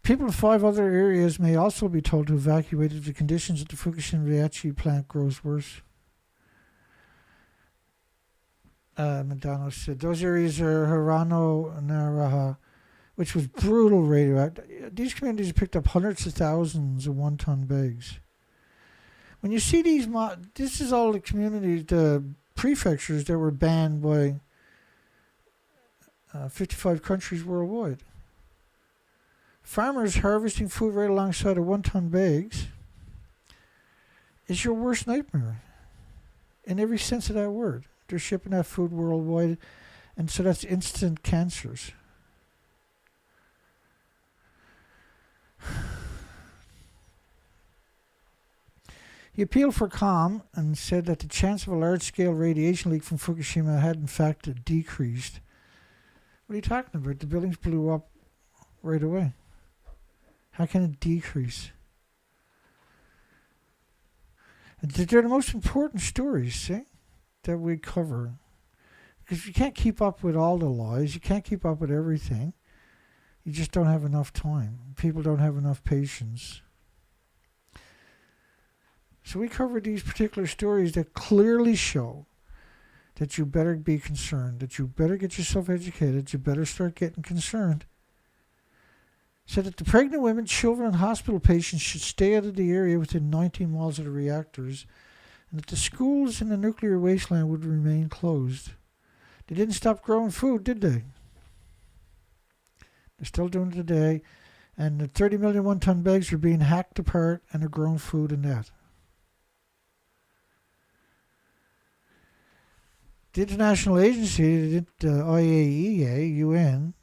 People in 5 other areas may also be told to evacuate if the conditions at the Fukushima Daiichi plant grows worse. McDonald said those areas are Hirano, Naraha, which was brutal radioactive. These communities picked up hundreds of thousands of 1-ton bags. When you see these, this is all the communities, the prefectures that were banned by 55 countries worldwide. Farmers harvesting food right alongside of 1-ton bags is your worst nightmare in every sense of that word. They're shipping that food worldwide, and so that's instant cancers. He appealed for calm and said that the chance of a large-scale radiation leak from Fukushima had in fact decreased. What are you talking about? The buildings blew up right away. How can it decrease? They're the most important stories, see, that we cover. Because you can't keep up with all the lies. You can't keep up with everything. You just don't have enough time. People don't have enough patience. So we cover these particular stories that clearly show that you better be concerned, that you better get yourself educated, you better start getting concerned. Said that the pregnant women, children, and hospital patients should stay out of the area within 19 miles of the reactors, and that the schools in the nuclear wasteland would remain closed. They didn't stop growing food, did they? They're still doing it today, and the 30 million 1-ton bags are being hacked apart and are grown food in that. The international agency, the IAEA, UN,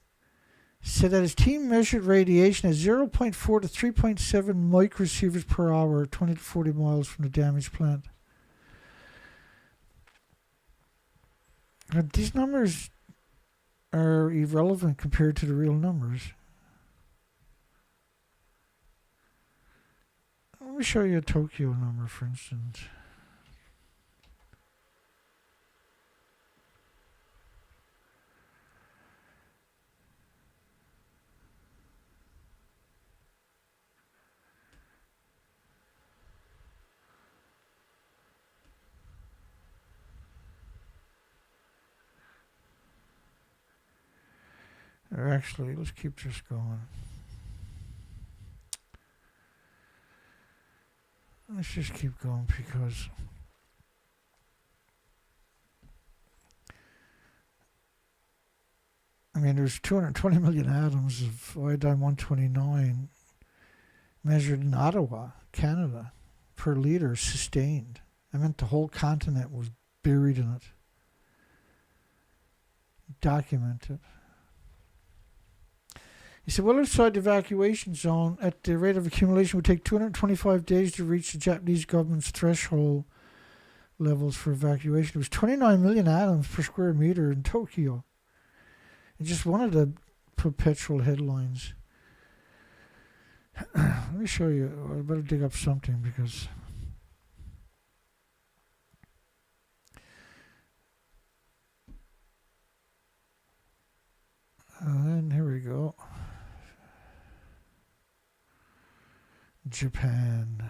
said that his team measured radiation at 0.4 to 3.7 microsieverts per hour, 20 to 40 miles from the damaged plant. Now, these numbers are irrelevant compared to the real numbers. Let me show you a Tokyo number, for instance. Or actually, let's keep this going. Let's just keep going because I mean, there's 220 million atoms of iodine-129 measured in Ottawa, Canada, per liter sustained. I meant the whole continent was buried in it. Documented. He said, well outside the evacuation zone, at the rate of accumulation, would take 225 days to reach the Japanese government's threshold levels for evacuation. It was 29 million atoms per square meter in Tokyo. It's just one of the perpetual headlines. Let me show you. I better dig up something because... and here we go. Japan.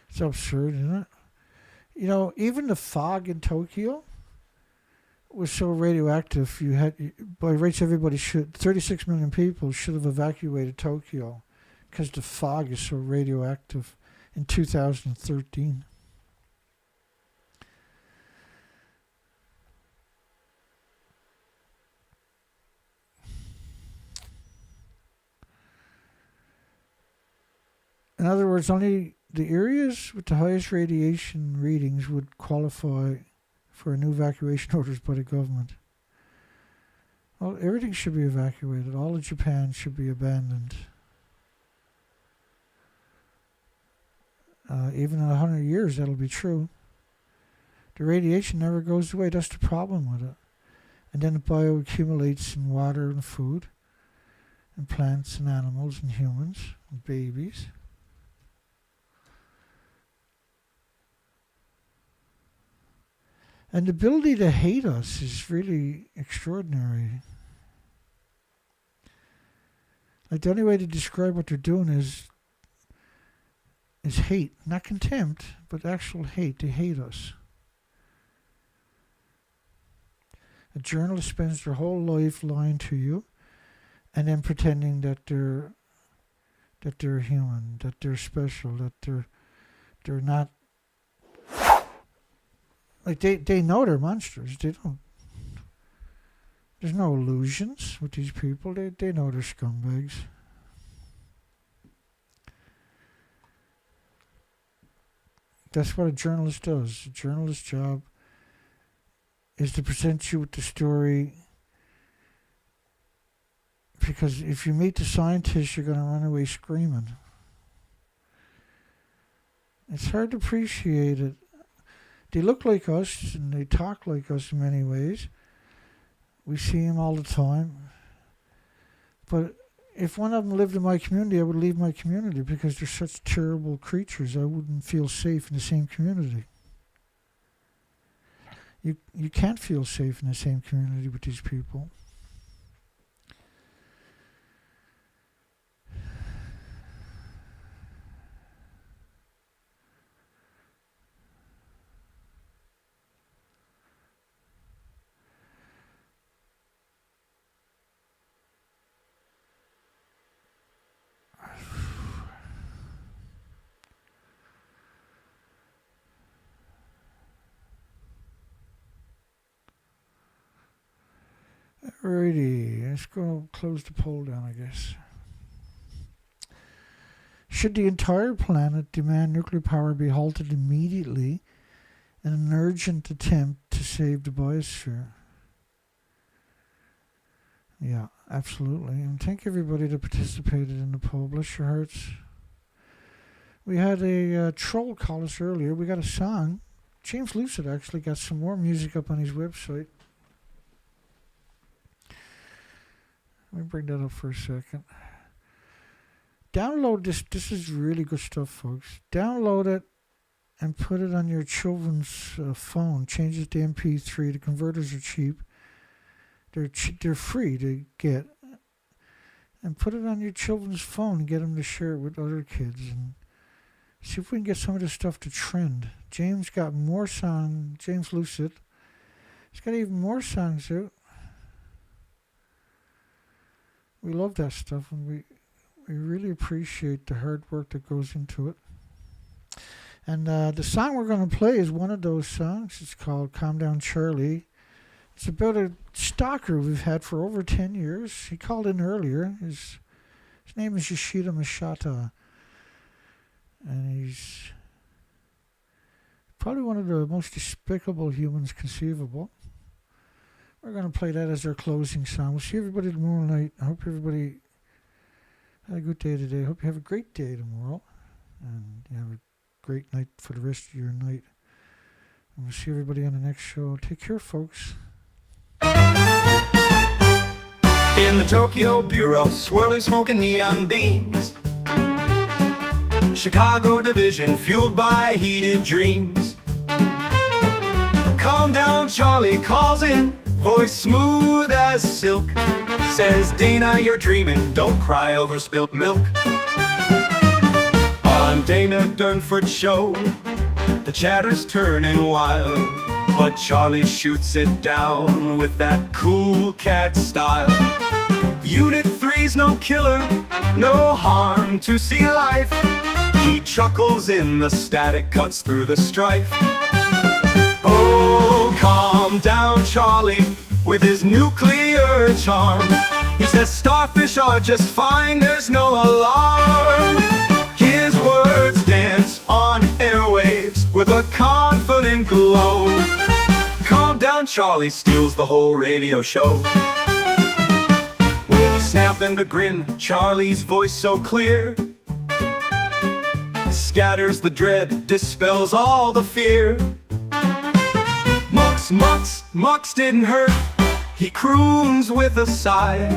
It's absurd, isn't it? You know, even the fog in Tokyo was so radioactive. You had, by rights, everybody should, 36 million people should have evacuated Tokyo because the fog is so radioactive in 2013. In other words, only the areas with the highest radiation readings would qualify for new evacuation orders by the government. Well, everything should be evacuated. All of Japan should be abandoned. Even in 100 years, that'll be true. The radiation never goes away. That's the problem with it. And then it bioaccumulates in water and food, and plants and animals and humans and babies. And the ability to hate us is really extraordinary. Like, the only way to describe what they're doing is hate. Not contempt, but actual hate. They hate us. A journalist spends their whole life lying to you and then pretending that they're human, that they're special, that they're not. Like, they know they're monsters. They don't. There's no illusions with these people. They know they're scumbags. That's what a journalist does. A journalist's job is to present you with the story, because if you meet the scientists, you're going to run away screaming. It's hard to appreciate it. They look like us and they talk like us in many ways. We see them all the time. But if one of them lived in my community, I would leave my community because they're such terrible creatures. I wouldn't feel safe in the same community. You can't feel safe in the same community with these people. Alrighty, let's go close the poll down, I guess. Should the entire planet demand nuclear power be halted immediately in an urgent attempt to save the biosphere. Yeah, absolutely. And thank everybody that participated in the poll. Bless your hearts. We had a troll call us earlier. We got a song. James Lucid actually got some more music up on his website. Let me bring that up for a second. Download this. This is really good stuff, folks. Download it and put it on your children's phone. Change it to MP3. The converters are cheap. They're free to get. And put it on your children's phone and get them to share it with other kids. And see if we can get some of this stuff to trend. James got more songs. James Lucid. He's got even more songs out. We love that stuff, and we really appreciate the hard work that goes into it. And the song we're going to play is one of those songs. It's called Calm Down Charlie. It's about a stalker we've had for over 10 years. He called in earlier. His name is Yoshida Mashata. And he's probably one of the most despicable humans conceivable. We're going to play that as our closing song. We'll see everybody tomorrow night. I hope everybody had a good day today. I hope you have a great day tomorrow. And you have a great night for the rest of your night. And we'll see everybody on the next show. Take care, folks. In the Tokyo Bureau, swirling smoke and neon beams. Chicago division, fueled by heated dreams. Calm down, Charlie calls in, voice smooth as silk. Says, Dana, you're dreaming, don't cry over spilt milk. On Dana Durnford show, the chatter's turning wild. But Charlie shoots it down with that cool cat style. Unit 3's no killer, no harm to see life. He chuckles in the static, cuts through the strife. Oh, calm down, Charlie, with his nuclear charm. He says starfish are just fine, there's no alarm. His words dance on airwaves with a confident glow. Calm down, Charlie steals the whole radio show. With a snap and a grin, Charlie's voice so clear scatters the dread, dispels all the fear. Mux didn't hurt, he croons with a sigh.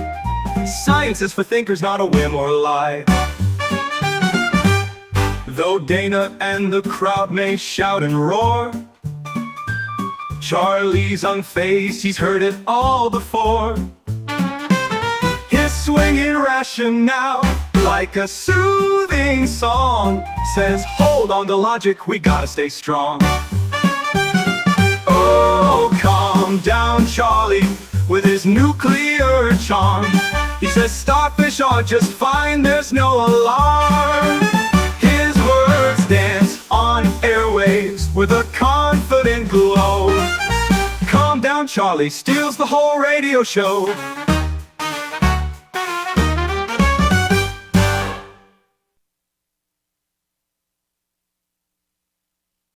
Science is for thinkers, not a whim or lie. Though Dana and the crowd may shout and roar, Charlie's unfazed, he's heard it all before. His swinging rationale, like a soothing song, says, hold on to logic, we gotta stay strong. Oh, calm down, Charlie, with his nuclear charm. He says starfish are just fine, there's no alarm. His words dance on airwaves with a confident glow. Calm down, Charlie steals the whole radio show.